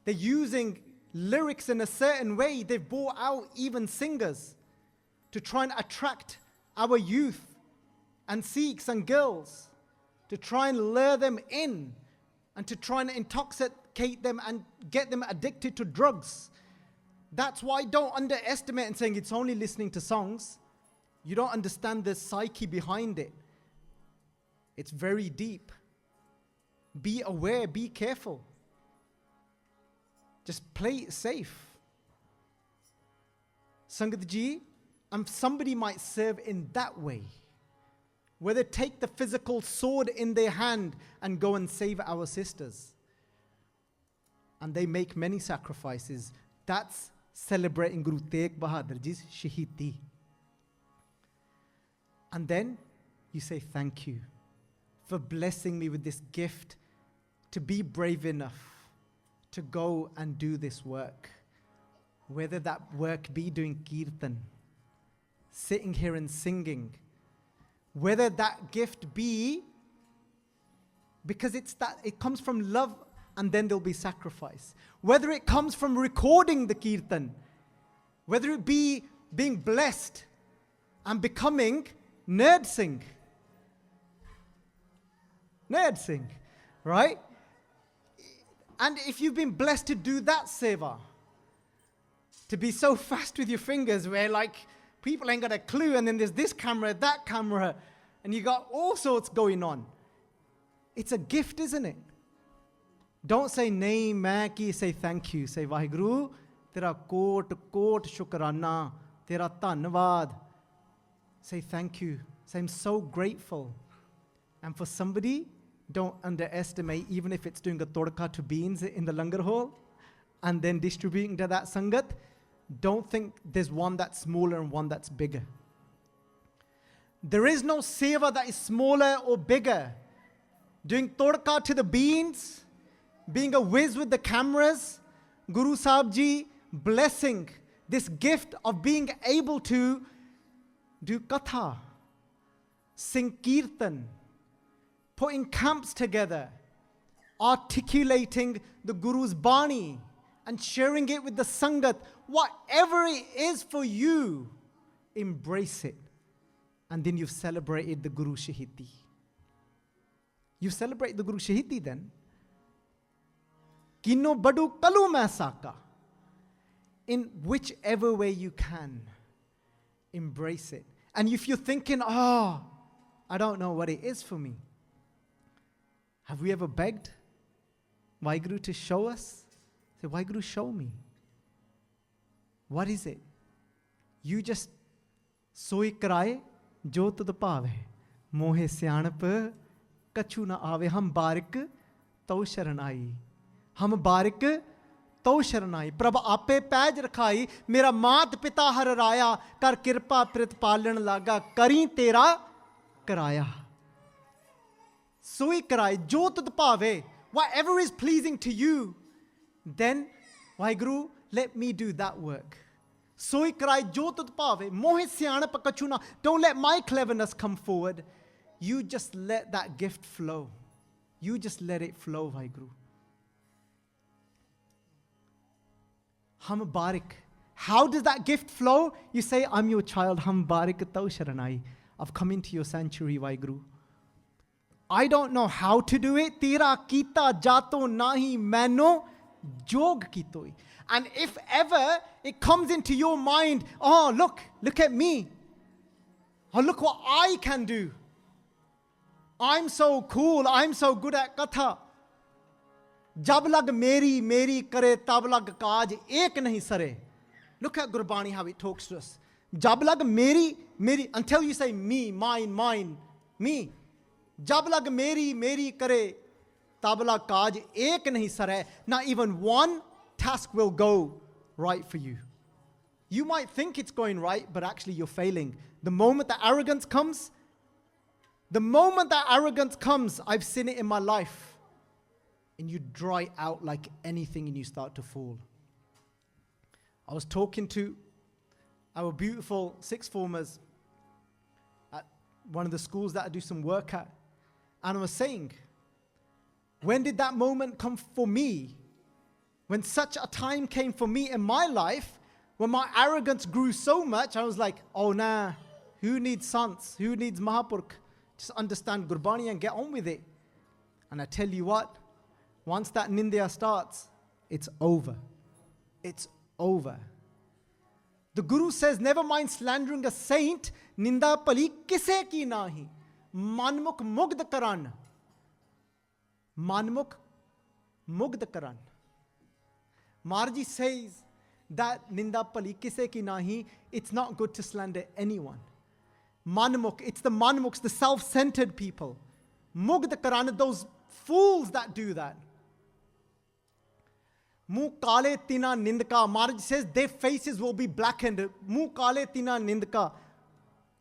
They're using lyrics in a certain way. They've brought out even singers to try and attract our youth and Sikhs and girls, to try and lure them in and to try and intoxicate them and get them addicted to drugs. That's why don't underestimate and saying it's only listening to songs. You don't understand the psyche behind it. It's very deep. Be aware, be careful. Just play it safe. Sangat Ji, somebody might serve in that way, where they take the physical sword in their hand and go and save our sisters. And they make many sacrifices. That's celebrating Guru Tegh Bahadur Ji's Shaheedi. And then you say, thank you for blessing me with this gift to be brave enough to go and do this work. Whether that work be doing Kirtan, sitting here and singing, whether that gift be because it comes from love and then there'll be sacrifice. Whether it comes from recording the Kirtan, whether it be being blessed and becoming Nerd Singh, right? And if you've been blessed to do that seva, to be so fast with your fingers where like people ain't got a clue, and then there's this camera, that camera, and you got all sorts going on. It's a gift, isn't it? Don't say nahi main ki, say thank you. Say Vaheguru, tera kot shukrana, tera dhannavad. Say thank you. Say I'm so grateful. And for somebody, don't underestimate, even if it's doing a todka to beans in the langar hall and then distributing to that sangat, don't think there's one that's smaller and one that's bigger. There is no seva that is smaller or bigger. Doing todka to the beans, being a whiz with the cameras, Guru Sahib Ji blessing this gift of being able to do katha, sing kirtan, putting camps together, articulating the Guru's Bani and sharing it with the Sangat. Whatever it is for you, embrace it. And then you've celebrated the Guru Shaheedi. You celebrate the Guru Shaheedi then. Kino badu kalu main saka. In whichever way you can, embrace it. And if you're thinking, I don't know what it is for me. Have we ever begged Vaheguru to show us? Say, Vaheguru, show me. What is it? You just soi karaye jo tud paave. Mohe syanap kachu na aave. Hum barik tau sharan aayi. Hum barik ਤਉ ਸ਼ਰਨਾਈ ਪ੍ਰਭ ਆਪੇ ਪੈਜ ਰਖਾਈ ਮੇਰਾ ਮਾਤ ਪਿਤਾ ਹਰ ਰਾਇਆ ਕਰ ਕਿਰਪਾ ਪ੍ਰਤਪਾਲਣ ਲਾਗਾ ਕਰੀ ਤੇਰਾ ਕਰਾਇਆ ਸੋਈ ਕਰਾਏ ਜੋ ਤੁਧ ਭਾਵੇ whatever is pleasing to you then Waheguru let me do that work ਸੋਈ ਕਰਾਏ ਜੋ ਤੁਧ ਭਾਵੇ ਮੋਹਿ ਸਿਆਣਪ ਕਛੂ ਨਾ don't let my cleverness come forward you just let that gift flow you just let it flow Waheguru Hum barik. How does that gift flow? You say, I'm your child. Hum barik tau sharanai. I've come into your sanctuary, Vaheguru. I don't know how to do it. Tera kita jato nahi maino jog kitoi. And if ever it comes into your mind, look at me. Oh, look what I can do. I'm so cool. I'm so good at katha. जब लग मेरी करे तब लग काज एक नहीं सरे. Look at Gurbani how it talks to us. जब लग मेरी until you say me, mine, me. जब लग मेरी करे तब लग काज एक नहीं सरे. Not even one task will go right for you. You might think it's going right, but actually you're failing. The moment that arrogance comes, I've seen it in my life. And you dry out like anything and you start to fall. I was talking to our beautiful sixth formers at one of the schools that I do some work at. And I was saying, when did that moment come for me? When such a time came for me in my life, when my arrogance grew so much, I was like, oh nah, who needs sants? Who needs Mahapurk? Just understand Gurbani and get on with it. And I tell you what, once that nindya starts, it's over. It's over. The Guru says, never mind slandering a saint, ninda pali kise ki nahi. Manmukh mugd karan. Manmukh mugd karan. Marji says that ninda pali kise ki nahi, it's not good to slander anyone. Manmukh, it's the manmukhs, the self-centered people. Mugd karan, those fools that do that. Muh kale tina nindka. Maharaj says their faces will be blackened. Muh kale tina nindka.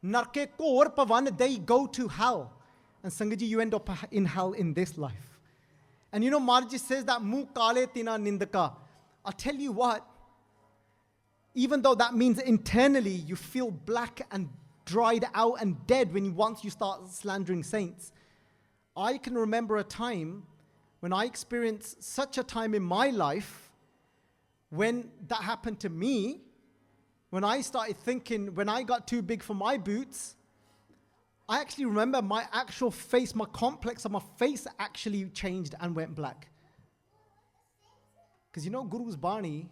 Narke kor pavan, they go to hell. And Sangaji, you end up in hell in this life. And you know, Maharaj says that muh kale tina nindka. I'll tell you what, even though that means internally you feel black and dried out and dead once you start slandering saints. I can remember a time when I experienced such a time in my life when that happened to me, when I started thinking, when I got too big for my boots, I actually remember my actual face, my complex of my face actually changed and went black. Because you know, Guru's Bani,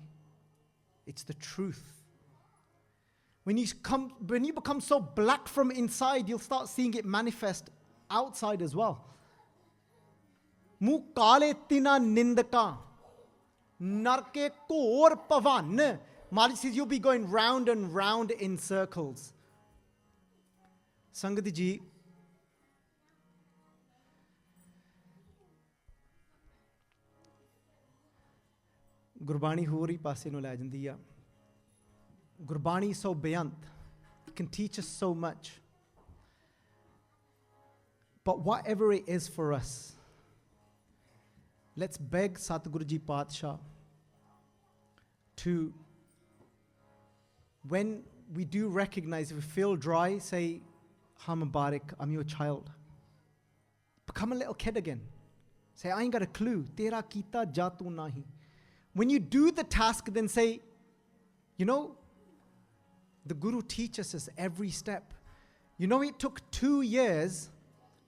it's the truth. When you become so black from inside, you'll start seeing it manifest outside as well. Muh kale tina nindaka, narke kor pavan. Maharaj says you'll be going round and round in circles. Sangat ji, Gurbani ਹੋਰ ਹੀ ਪਾਸੇ ਨੂੰ ਲੈ ਜਾਂਦੀ ਆ. Gurbani is so beyant. It can teach us so much. But whatever it is for us, let's beg Satguru Ji Patsha to, when we do recognize, if we feel dry, say, Ha Mubarak, I'm your child. Become a little kid again. Say, I ain't got a clue. Tera kita jatu nahi. When you do the task, then say, you know, the Guru teaches us every step. You know, it took 2 years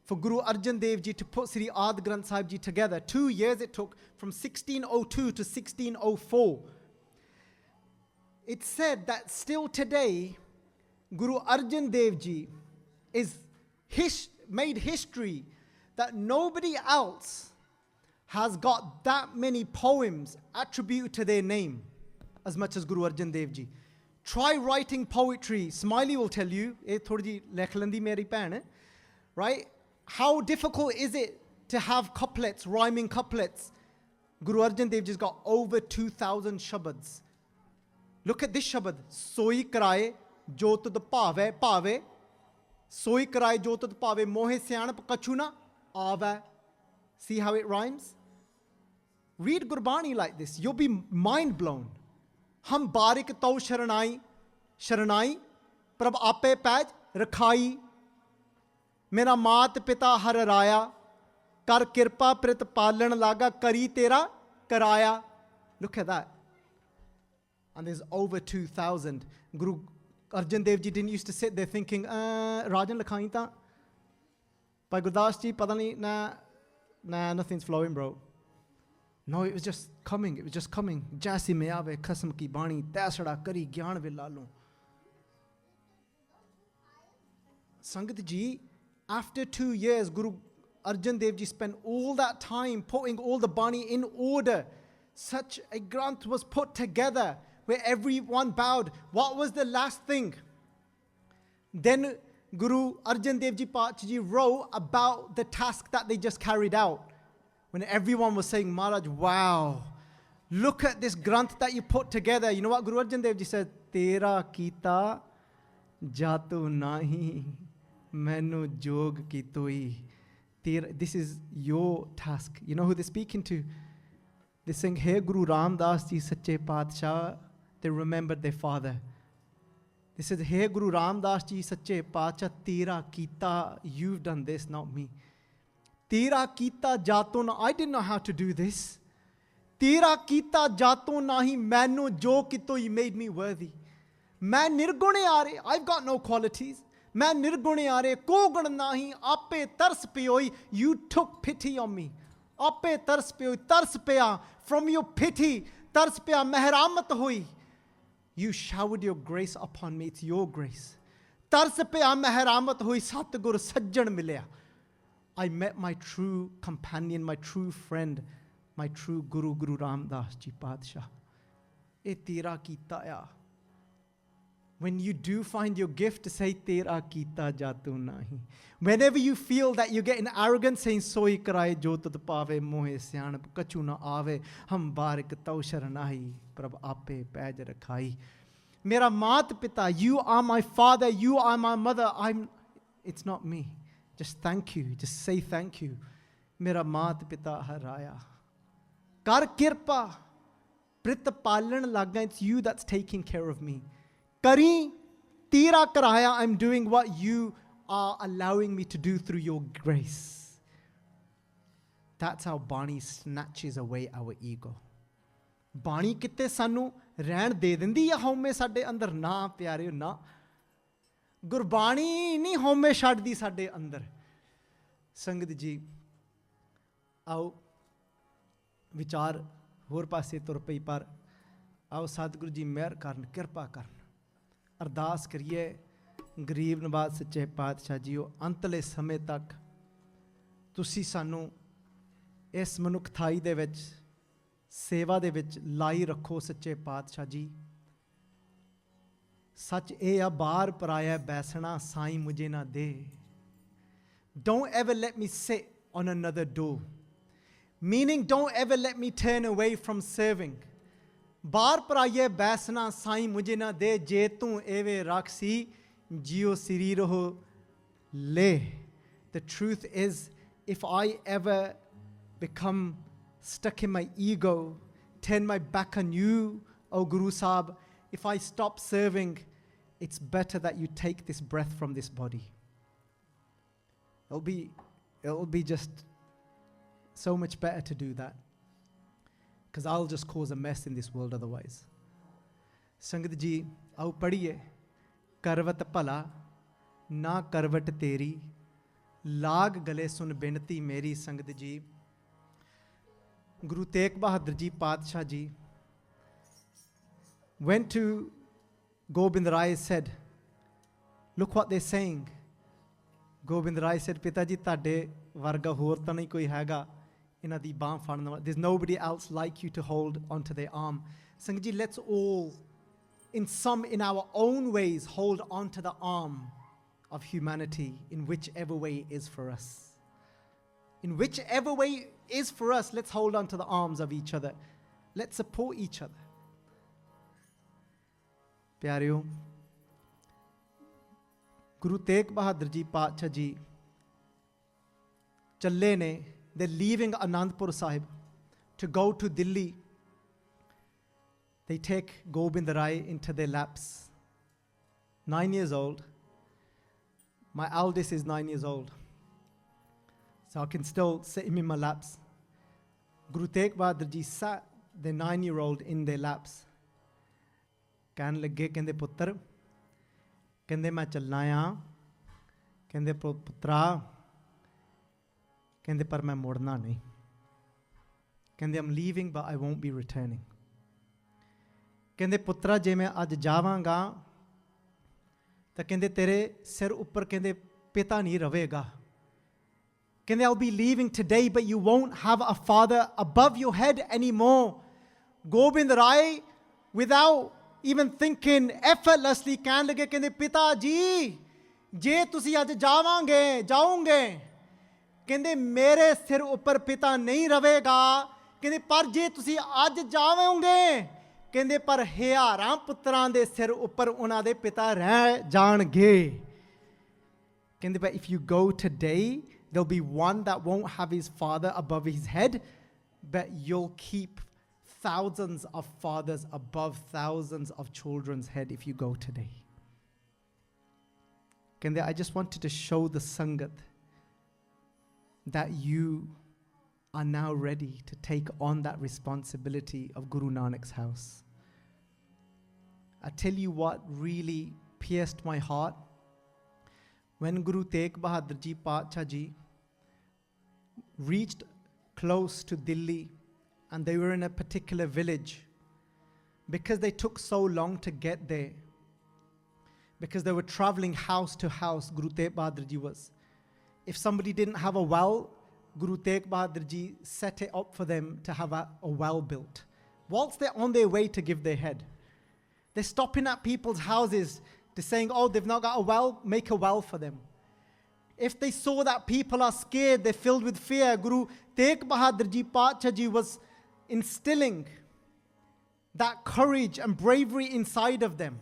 for Guru Arjan Dev Ji to put Sri Ad Granth Sahib Ji together. 2 years it took, from 1602 to 1604. It's said that still today, Guru Arjan Dev Ji is made history that nobody else has got that many poems attributed to their name as much as Guru Arjan Dev Ji. Try writing poetry. Smiley will tell you, right? How difficult is it to have couplets, rhyming couplets? Guru Arjan Dev Ji's got over 2,000 shabads. Look at this shabad. Soi karaye jo tud bhave bhave. Soi karaye jo tud bhave mohe syanap kachuna ave. See how it rhymes? Read Gurbani like this. You'll be mind blown. Hum barik tau sharanai, sharanai, prab ape paj rakhai. Mera maat pita har raya, kar kirpa prit palan laga kari tera karaya. Look at that. And there's over 2,000. Guru Arjan Dev Ji didn't used to sit there thinking, Rajan lakhain ta. Bhai Gurdas Ji, pada nahi, nah, nothing's flowing, bro. No, it was just coming. It was just coming. Jaisi mein aave khasam ki bani, taisada kari gyan ve lalu. Sangat Ji, after 2 years, Guru Arjan Dev Ji spent all that time putting all the bani in order. Such a granth was put together where everyone bowed. What was the last thing? Then Guru Arjan Dev Ji Pacha Ji wrote about the task that they just carried out. When everyone was saying, Maharaj, wow, look at this granth that you put together. You know what Guru Arjan Dev Ji said? Tera kita jatu nahi, manu jog ki toi. This is your task. You know who they're speaking to? They sing, Hey Guru Ramdas Ji Sache Padshah. They remembered their father. They said, Hey Guru Ramdas Ji Sache Padshah, Tera kita, you've done this, not me. Tera kita jato na, I didn't know how to do this. Tera kita jato nahi, manu jo kito, you made me worthy. Main nirgune aare, I've got no qualities. Main nirgune aare, ko gun nahi, ape tars peyoi, you took pity on me. Ape tars peyoi, tars peya, from your pity, tars peya, mehramat hui. You showered your grace upon me, it's your grace. Tars peya mehramat hui, Satgur sajjan milya. I met my true companion, my true friend, my true Guru, Guru Ramdas Ji Padshah. E tera kita ya. When you do find your gift, to say tera kita jatu nahi. Whenever you feel that you get an arrogance, saying soi karaye jo tud pave mohe syanap kachuna ave hum barik tau sharanahi prab ape paj rakhai. Mera maat pita, you are my father, you are my mother. It's not me. Just thank you. Just say thank you. Mera maat pita haraya. Kar kirpa. Prit palan laga. It's you that's taking care of me. Kari tira karaya. I'm doing what you are allowing me to do through your grace. That's how Bani snatches away our ego. Bani kitte sanu ਰਹਿਣ ਦੇ ਦਿੰਦੀ ਆ ਹਉਮੈ ਸਾਡੇ ਅੰਦਰ ਨਾ ਪਿਆਰਿਓ ਨਾ ਗੁਰਬਾਣੀ ਨਹੀਂ ਹਉਮੈ ਛੱਡਦੀ ਸਾਡੇ ਅੰਦਰ ਸੰਗਤ ਜੀ ਆਓ ਵਿਚਾਰ ਹੋਰ ਪਾਸੇ ਤੁਰ ਪਈ ਪਰ ਆਓ ਸਤਿਗੁਰੂ ਜੀ ਮਿਹਰ ਕਰਨ ਕਿਰਪਾ ਕਰਨ ਅਰਦਾਸ ਕਰੀਏ ਗਰੀਬ ਨਵਾਜ਼ ਸੱਚੇ ਪਾਤਸ਼ਾਹ ਜੀਓ ਅੰਤਲੇ ਸਮੇਂ ਤੱਕ ਤੁਸੀਂ ਸਾਨੂੰ ਇਸ ਮਨੁੱਖਤਾਈ ਦੇ ਵਿੱਚ ਸੇਵਾ ਦੇ ਵਿੱਚ ਲਾਈ ਰੱਖੋ ਸੱਚੇ ਪਾਤਸ਼ਾਹ ਜੀ ਸੱਚ ਇਹ ਆ ਬਾਹਰ ਪਰਾਇਆ ਬੈਸਣਾ ਸਾਈਂ ਮੁਝੇ ਨਾ ਦੇ don't ever let me sit on another door meaning don't ever let me turn away from serving ਬਾਹਰ ਪਰਾਇਆ ਬੈਸਣਾ ਸਾਈਂ ਮੁਝੇ ਨਾ ਦੇ ਜੇ ਤੂੰ ਐਵੇਂ ਰੱਖਸੀ ਜਿਉ ਸਰੀਰ ਹੋ ਲੈ the truth is if I ever become stuck in my ego, turn my back on you, O Guru Sahib. If I stop serving, it's better that you take this breath from this body. It'll be just so much better to do that. Because I'll just cause a mess in this world otherwise. Sangat ji, aao padhiye. Karvat pala, na karvat teri, ਲਾਗ ਗਲੇ ਸੁਣ ਬੇਨਤੀ ਮੇਰੀ ਸੰਗਤ ਜੀ Guru Tegh Bahadur Ji Padshah Ji went to Gobind Rai, said, look what they're saying. Gobind Rai said, Pita ji ਤੁਹਾਡੇ ਵਰਗਾ ਹੋਰ ਤਾਂ ਨਹੀਂ ਕੋਈ ਹੈਗਾ ਇਹਨਾਂ ਦੀ ਬਾਂਹ ਫੜਨ ਵਾਲਾ. There's nobody else like you to hold onto their arm. ਸੰਗਤ ਜੀ, let's all in our own ways hold onto the arm of humanity in whichever way is for us. In whichever way is for us, let's hold on to the arms of each other. Let's support each other. ਪਿਆਰਿਓ, Guru Tegh Bahadur Ji Padshah Ji ਚੱਲੇ ਨੇ. They're leaving Anandpur Sahib to go to Delhi. They take Gobind Rai into their laps. 9 years old. My eldest is 9 years old, so I can still sit him in my laps. Guru Tegh Bahadur Ji sat the 9-year-old in their laps. ਕਹਿਣ ਲੱਗੇ, ਕਹਿੰਦੇ ਪੁੱਤਰ, ਕਹਿੰਦੇ ਮੈਂ ਚੱਲਣਾ ਆ, ਕਹਿੰਦੇ ਪੁੱਤਰਾ, ਕਹਿੰਦੇ ਪਰ ਮੈਂ ਮੁੜਨਾ ਨਹੀਂ, ਕਹਿੰਦੇ I'm leaving but I won't be returning. ਕਹਿੰਦੇ ਪੁੱਤਰਾ, ਜੇ ਮੈਂ ਅੱਜ ਜਾਵਾਂਗਾ ਤਾਂ ਕਹਿੰਦੇ ਤੇਰੇ ਸਿਰ ਉੱਪਰ ਕਹਿੰਦੇ ਪਿਤਾ ਨਹੀਂ ਰਵੇਗਾ. ਕਹਿੰਦੇ I'll be leaving today but you won't have a father above your head anymore. Gobind Rai, without even thinking, effortlessly ਕਹਿਣ ਲੱਗੇ, ਕਹਿੰਦੇ ਪਿਤਾ ਜੀ, ਜੇ ਤੁਸੀਂ ਅੱਜ ਜਾਓਗੇ, ਕਹਿੰਦੇ ਮੇਰੇ ਸਿਰ ਉੱਪਰ ਪਿਤਾ ਨਹੀਂ ਰਵੇਗਾ. ਕਹਿੰਦੇ ਪਰ ਜੇ ਤੁਸੀਂ ਅੱਜ ਜਾਓਗੇ, ਕਹਿੰਦੇ ਪਰ ਹਜ਼ਾਰਾਂ ਪੁੱਤਰਾਂ ਦੇ ਸਿਰ ਉੱਪਰ ਉਹਨਾਂ ਦੇ ਪਿਤਾ ਰਹਿ ਜਾਣਗੇ. ਕਹਿੰਦੇ but if you go today, there'll be one that won't have his father above his head, but you'll keep thousands of fathers above thousands of children's head if you go today. Kende, I just wanted to show the Sangat that you are now ready to take on that responsibility of Guru Nanak's house. I tell you what really pierced my heart. When Guru Tegh Bahadur Ji Padshah Ji reached close to Delhi, and they were in a particular village, because they took so long to get there, because they were traveling house to house, Guru Tegh Bahadur Ji was. If somebody didn't have a well, Guru Tegh Bahadur Ji set it up for them to have a well built. Whilst they're on their way to give their head, they're stopping at people's houses to saying, oh, they've not got a well, make a well for them. If they saw that people are scared, they're filled with fear, Guru Tegh Bahadur Ji Padshah Ji was instilling that courage and bravery inside of them.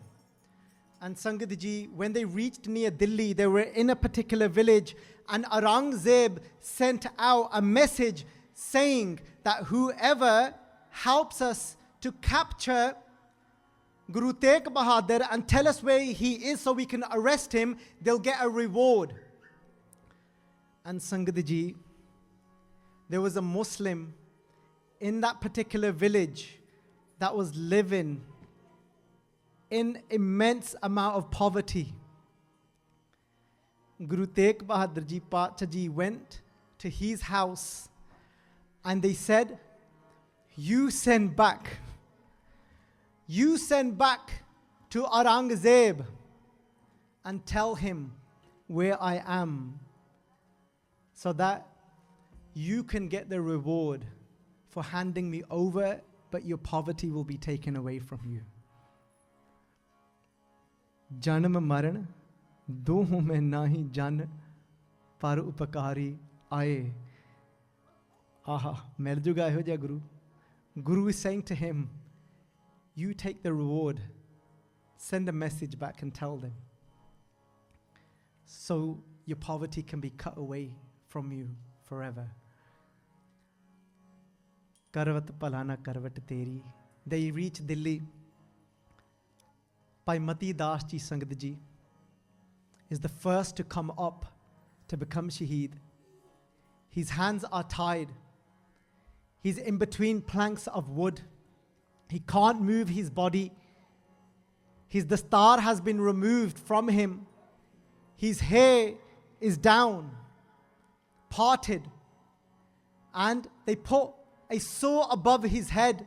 And Sangat Ji, when they reached near Delhi, they were in a particular village, and Aurangzeb sent out a message saying that whoever helps us to capture Guru Tegh Bahadur and tell us where he is so we can arrest him, they'll get a reward. And Sangat Ji, there was a Muslim in that particular village that was living in immense amount of poverty. Guru Tegh Bahadur Ji Padshah Ji went to his house, and they said, you send back to Aurangzeb and tell him where I am, so that you can get the reward for handing me over, but your poverty will be taken away from you. Janam maran doh mein nahi jan par upakari aaye. Aha, mil juga eho ja Guru. Guru is saying to him, you take the reward, send a message back and tell them, so your poverty can be cut away from you forever. Karvat palana karvat teri. They reach Delhi. Bhai Baljit Singh Ji is the first to come up to become Shaheed. His hands are tied. He's in between planks of wood. He can't move his body. His dastar has been removed from him. His hair is down. parted, and they put a saw above his head,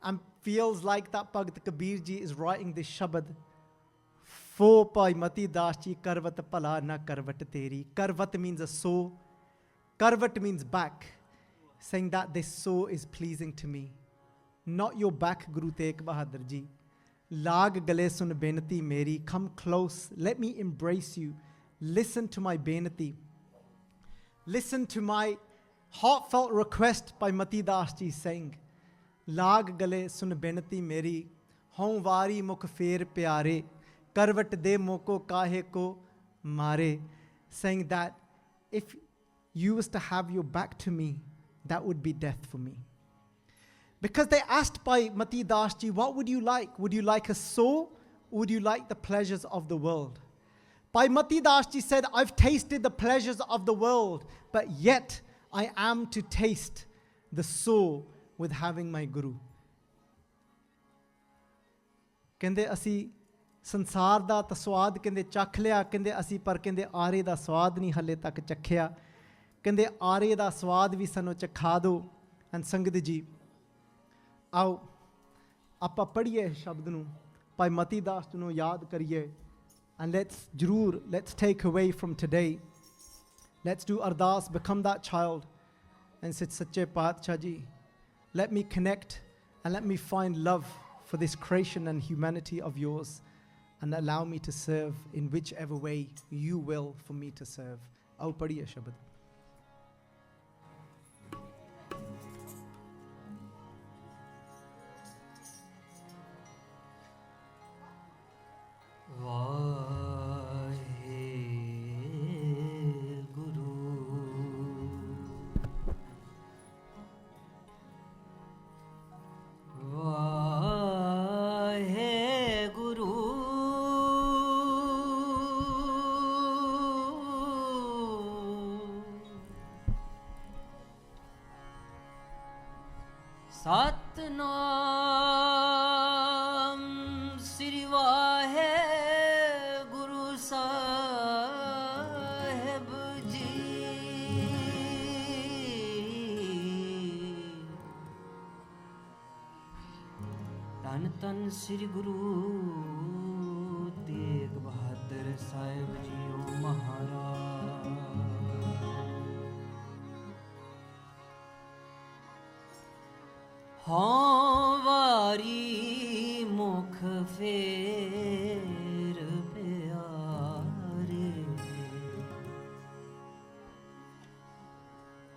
and feels like that Bhagat Kabir Ji is writing this shabad. Fo Bhai Mati Das Ji karvat pala na karvat teri. Karvat means a saw. Karvat means back. Saying that this saw is pleasing to me. Not your back, Guru Tegh Bahadur Ji. Lag gale sun benati meri. Come close. Let me embrace you. Listen to my benati. Listen to my heartfelt request by Mati Das Ji saying, Lag gale sun benati meri. Hau Vaaree Mukh Fer Piaare. Karvat de moko kahe ko mare. Saying that if you was to have your back to me, that would be death for me. Because they asked by Mati Das Ji, what would you like? Would you like a soul, or would you like the pleasures of the world? Bhai Mati Das Ji said, I've tasted the pleasures of the world, but yet I am to taste the soul with having my Guru. Kende asi ਸੰਸਾਰ ਦਾ ਤਾਂ ਸਵਾਦ ਕਹਿੰਦੇ ਚੱਖ ਲਿਆ, ਕਹਿੰਦੇ ਅਸੀਂ ਪਰ ਕਹਿੰਦੇ ਆਰੇ ਦਾ ਸਵਾਦ ਨਹੀਂ ਹਲੇ ਤੱਕ ਚੱਖਿਆ, ਕਹਿੰਦੇ ਆਰੇ ਦਾ ਸਵਾਦ ਵੀ ਸਾਨੂੰ ਚਖਾ ਦਿਓ। ਐਂਡ ਸੰਗਤ ਜੀ ਆਓ ਆਪਾਂ ਪੜ੍ਹੀਏ ਸ਼ਬਦ ਨੂੰ, ਭਾਈ ਮਤੀ ਦਾਸ ਨੂੰ ਯਾਦ ਕਰੀਏ। And let's take away from today, let's do Ardaas, become that child and say, Sache Paatshah Ji, let me connect and let me find love for this creation and humanity of yours, and allow me to serve in whichever way you will for me to serve. Aao padhiye shabad. Satnam Sri Waheguru Sahib ji. ਧੰਨ ਧੰਨ ਸ੍ਰੀ ਗੁਰੂ ਤੇਗ ਬਹਾਦਰ ਸਾਹਿਬ ਜੀ ਓ ਮਹਾਰਾਜ। ਹਉ ਵਾਰੀ ਮੁਖ ਫੇਰ ਪਿਆਰੇ।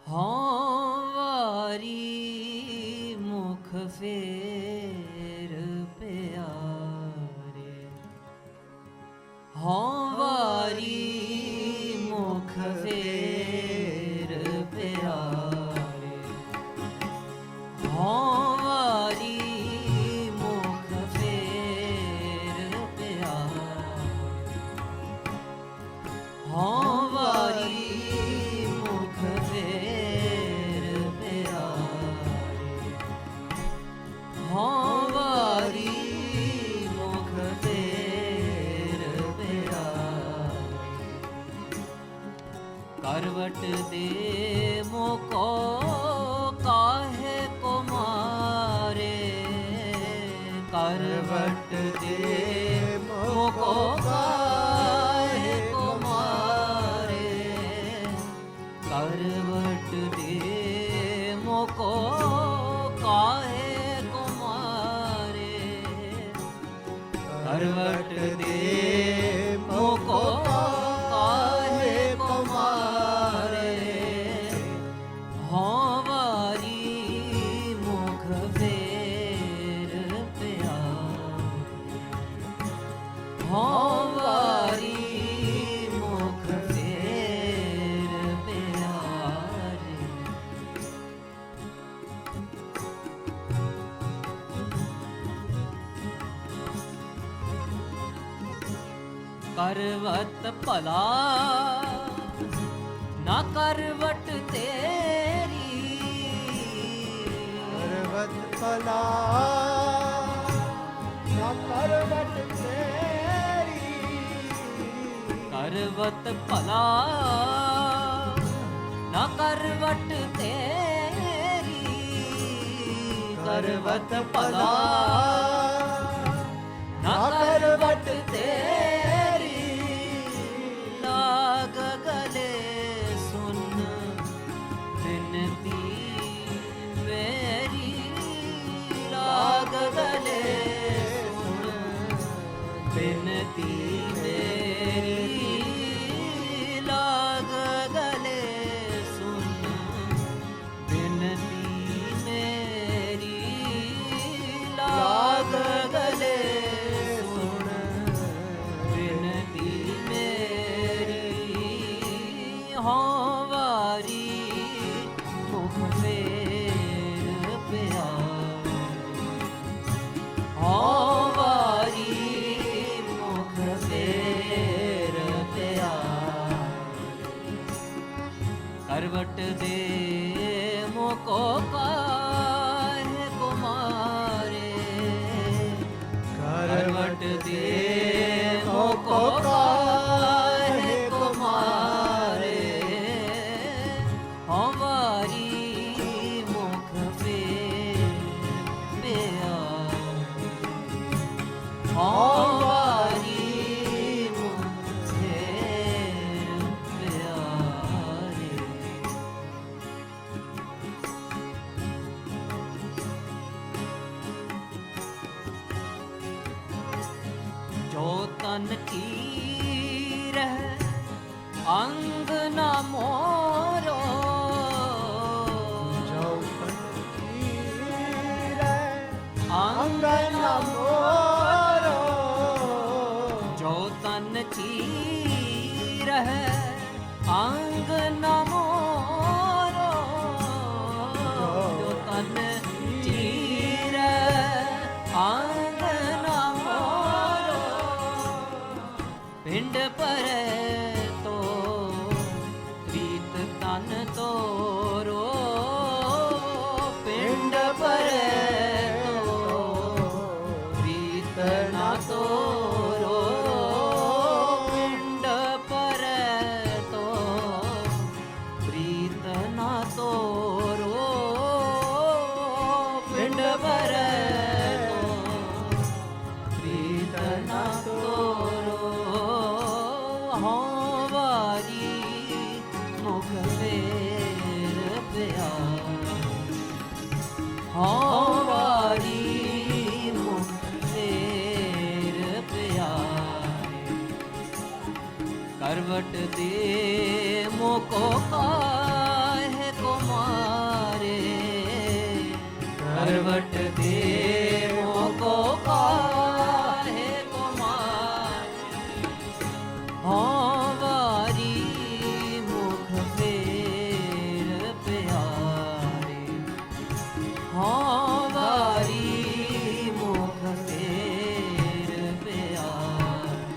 ਹਉ ਵਾਰੀ ਮੁਖ ਫੇਰ ਪਿਆਰੇ। ਹਉ ਵਾਰੀ ਮੁਖ ਫੇਰ ਪਿਆਰੇ। ਹਉ करवट दे मोको काहे को मारे। करवट दे मोको काहे को मारे। करवट दे मोको काहे को मारे। करवट दे मोको करवत भला ना करवट तेरी। करवत भला ना करवट तेरी। करवत भला ਨਾ ਕਰਵਟ ਤੇਰੀ ਕਰਵਟ ਭਲਾ ਨਾ ਕਰਵਟ ਤੇਰੀ ਲਾਗ ਗਲੇ ਸੁਨ ਬਿਨਤੀ ਮੇਰੀ ਲਾਗ ਗਲੇ ਸੁਨ ਬਿਨਤੀ ਮੇਰੀ ਲਾਗ ਗਲੇ ਸੁਨ ਬਿਨਤੀ ਮੇਰੀ ਲਾਗ ਗਲੇ ਸੁਨ ਬਿਨਤੀ ਮੇਰੀ ਹਉ ਵਾਰੀ ਮੁਖ ਫੇਰ ਪਿਆਰੇ ਹਉ ਵਾਰੀ ਮੁਖ ਫੇਰ ਪਿਆਰੇ ਕਰਵਟ ਦੇ ਮੋਕੋ ਕਾਹੇ ਕੁਮਾਰੇ ਕਰਵਟ ਦੇ ਮੋਕੋ ਕਾਹੇ ਕੁਮਾਰੇ ਹਉ ਵਾਰੀ ਮੁਖ ਫੇਰ ਪਿਆਰੇ ਹਉ ਵਾਰੀ ਮੁਖ ਫੇਰ ਪਿਆਰੇ ਜੋ ਤਨ ਕੀ ਰਹਿ ਅੰਗ ਨਾ ਮੋਰੋ ਜੋ ਤੀਰੇ ਅੰਗ ਅੰਗ ਨਾ ਮੋਰੋ ਜੋ ਤਨ ਚੀਰ ਹੈ ਅੰਗ ਨ ਮੋਰੋ ਜੋ ਤਨ ਚੀਰ ਹੈ ਅੰਗ ਨ ਮੋਰੋ ਪਿੰਡ ਪਰੇ ਤੋ ਪ੍ਰੀਤ ਤਨ ਤੋਰੋ ਪਿੰਡ ਪਰੇ ਤੋ ਪ੍ਰੀਤ ਨਾ ਤੋਰੋ ਪਿੰਡ ਪਰੇ ਤੋ ਪ੍ਰੀਤ ਨਾ ਤੋਰੋ ਪਿੰਡ ਪਰੇ ਤੋ ਪ੍ਰੀਤ ਨਾ ਤੋਰੋ ਹਉ ਵਾਰੀ ਮੁਖ ਫੇਰ ਪਿਆਰੇ ਹਉ ਵਾਰੀ ਮੁਖ ਫੇਰ ਪਿਆਰੇ ਕਰਵਟ ਦੇ ਮੋਕੋ ਕਾਹੇ ਕੁਮਾਰੇ ਕਰਵਟ ਦੇ ਮੋਕੋ ਕਾਹੇ ਕੁਮਾਰੇ ਹਉ ਵਾਰੀ ਮੁਖ ਫੇਰ ਪਿਆਰੇ ਹਉ ਵਾਰੀ ਮੁਖ ਫੇਰ ਪਿਆਰੇ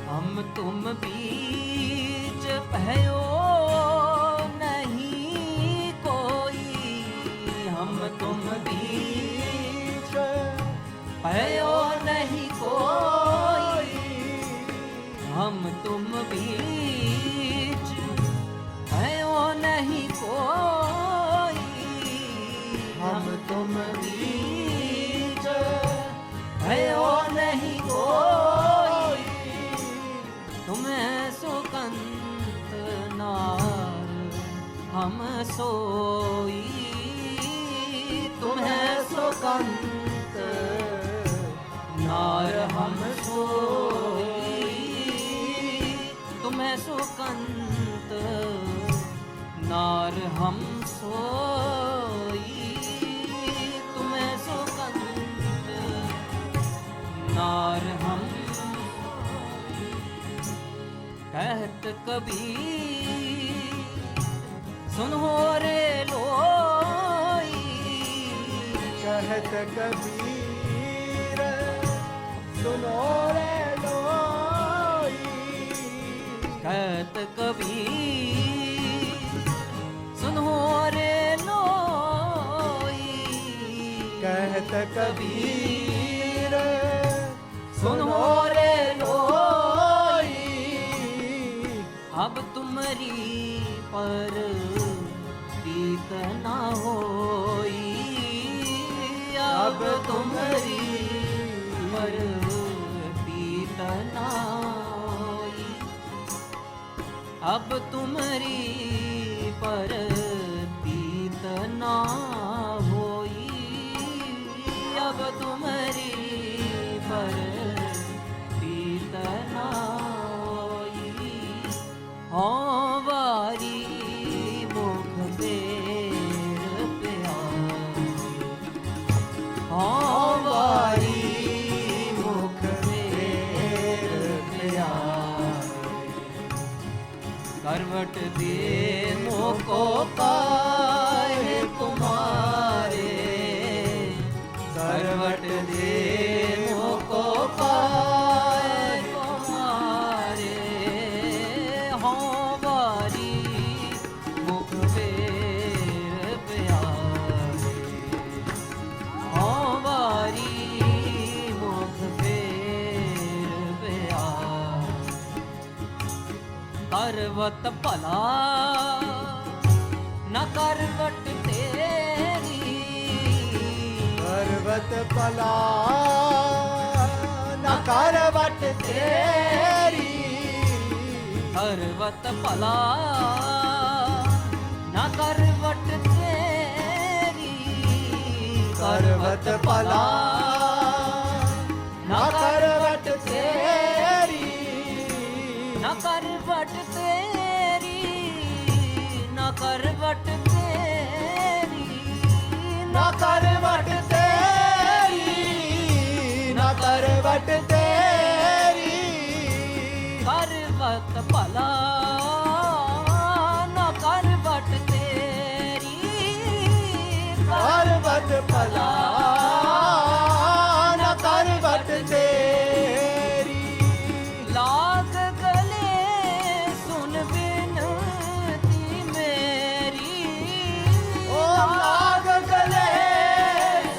हम तुम बीच भयो नहीं कोई हम तुम बीच भयो नहीं कोई हम तुम बीच भयो नहीं कोई हम तुम बीच भयो नहीं कोई तुम्हें सुकंत नार हम सोई तुम्हें सुकंत नार हम सोई तुम्हें सुकंत नार हम सोई तुम्हें सुकंत नार हम कहत कबीर सुनो रे लोई कहत कबीर सुनो रे लोई कहत कबीर सुनो रे लोई कहत कबीर सुनो रे लोई, अब तुम्हारी पर प्रीत ना होई, अब तुम्हारी पर प्रीत ना होई, अब तुम्हारी पर प्रीत ना होई, अब तुम्हारी पर प्रीत ना होई। हौं वारी मुख फेर प्यारे, हौं वारी मुख फेर प्यारे, करवट दे मोको काहे कुमारे, करवट दे मोको काहे कुमारे, हौं वारी मुख फेर प्यारे, हौं वारी मुख फेर प्यारे। करवत भला न करवट तेरी, करवत भला न करवट तेरी, करवत भला न करवट तेरी, करवत भला न करवट तेरी, न करवट तेरी, न करवट तेरी, न करवट तेरी, न करवट तेरी, करवत भला न करवट तेरी, करवत भला न करवट तेरी, लाग गले सुन बिनती मेरी, ओ लाग गले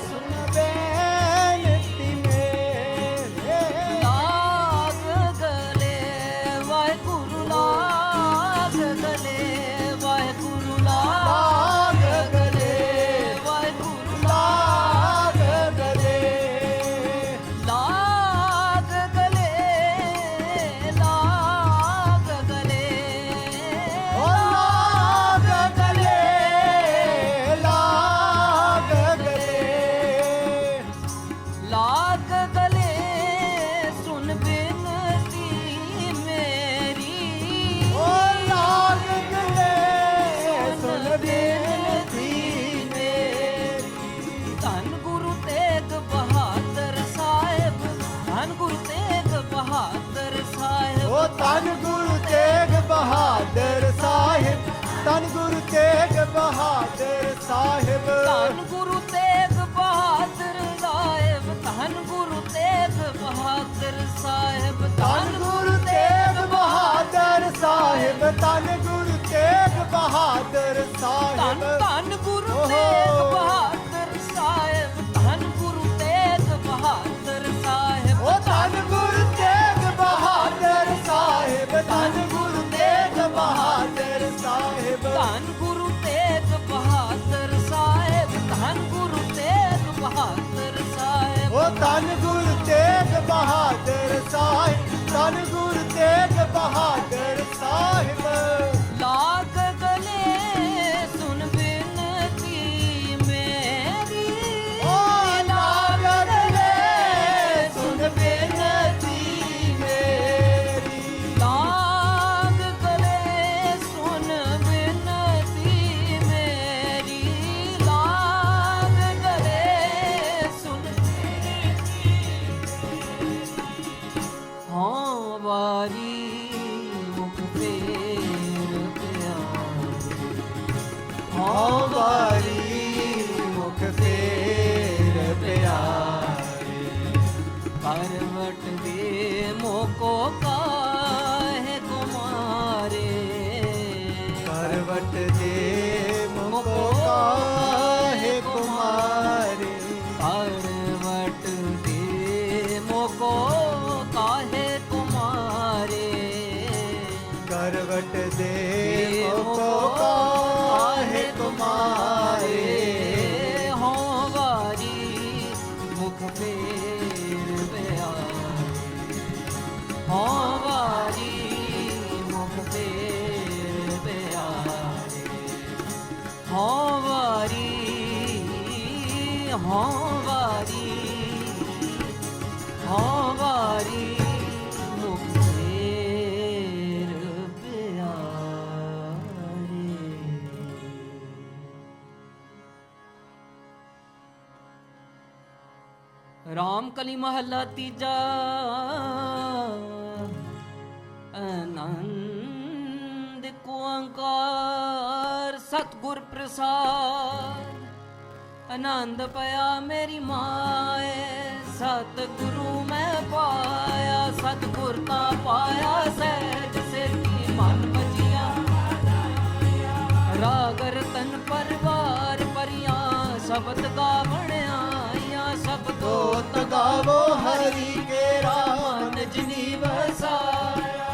सुन बेनती मेरी, लाग गले वाहेगुरु, लाग गले वाहेगुरु, लाग गले वाहेगुरु, लाग गले, लाग गले, लाग गले, ओ लाग गले, लाग गले, लाग गले सुन बिनती मेरी, ओ लाग गले सुन बेनती मेरी, धन गुरु तेग बहादुर साहिब, धन गुरु तेग बहादुर साहिब, ओ धन गुरु तेग बहादुर साहिब, धन गुरु तेग बहादुर साहिब, धन गुरु तेग बहादुर साहिब, धन गुरु तेग बहादुर साहिब, धन गुरु तेग बहादुर साहिब, धन गुरु तेग बहादुर साहिब, धन गुरु तेग बहादुर साहिब, धन गुरु तेग बहादुर साहिब, ओ धन गुरु तेग बहादुर साहिब, धन गुरु तेग बहादुर साहिब, धन गुरु तेग बहादुर साहिब, धन गुरु तेग बहादुर साहिब, ओ धन गुरु तेग बहादुर साहिब, धन गुरु तेग बहादुर साहिब, लाग गले सुन बिनती मेरी, ओ लाग गले सुन बेनती मेरी, लाग गले सुन बिनती मेरी, लाग गले सुन हौं वारी मुख फेर प्यारे, हौं वारी मुख फेर प्यारे, करवट दे मोको काहे कुमारे, करवट दे मुको काहे कुमारे, करवट दे मोको संकट दे मुको काहे तुम्हारे। हौं वारी मुख फेर प्यारे, हौं वारी मुख फेर प्यारे, हौं वारी हौं वारी हौं वारी मुख फेर प्यारे। राम कली महला तीजा। आनंद को ओंकार सतगुर प्रसाद, आनंद पाया मेरी माए सतगुरु मैं पाया, सतगुर का पाया सहज सिर की मन बजिया, राग रतन परिवार परिया शब्द गावण आया, शब्दो गावो हरि के राम जिनी वसाया,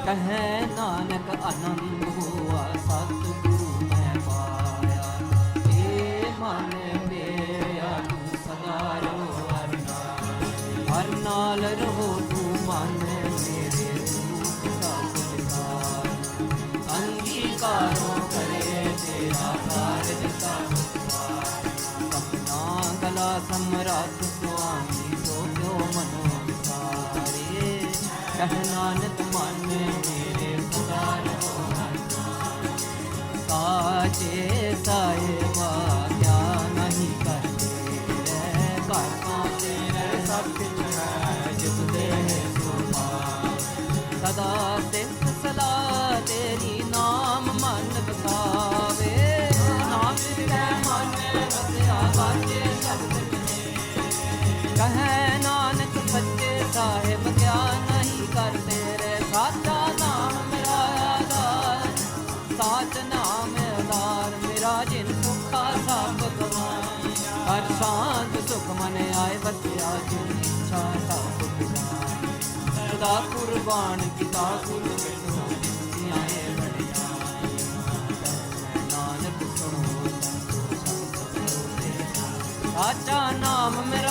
कहे नानक आनंद हुआ सतगुरु मैं पाया, ए मन मेरा तू सदा रहो हर नाल रहो तू मन मेरे रूप का सत्कार, अंगीकारो करे तेरा कार्य का सत्कार, सपना गला सम्राट स्वामी तो क्यों मनोसारे, कह नानक मन मेरे सदा रहो साचे साहेबा क्या नहीं करते रे, करता तेरे सब कुछ है जिस दे सदा सिफ्त सलाह तेरी नाम मन बसावे, नाम तेरे मन बसिया बाजे सब कुछ कहे नानक सच्चे साहेब क्या नहीं करते रे, साचा नाम मेरा आधार, साच नाम आधार मेरा जिन सुखा सब गवाए, हर शांत सुख मन आए बसिया जिन इच्छा सब गवाए, सदा कुर्बान किता गुरु आए बढ़िया, नानक सुनो साचा नाम मेरा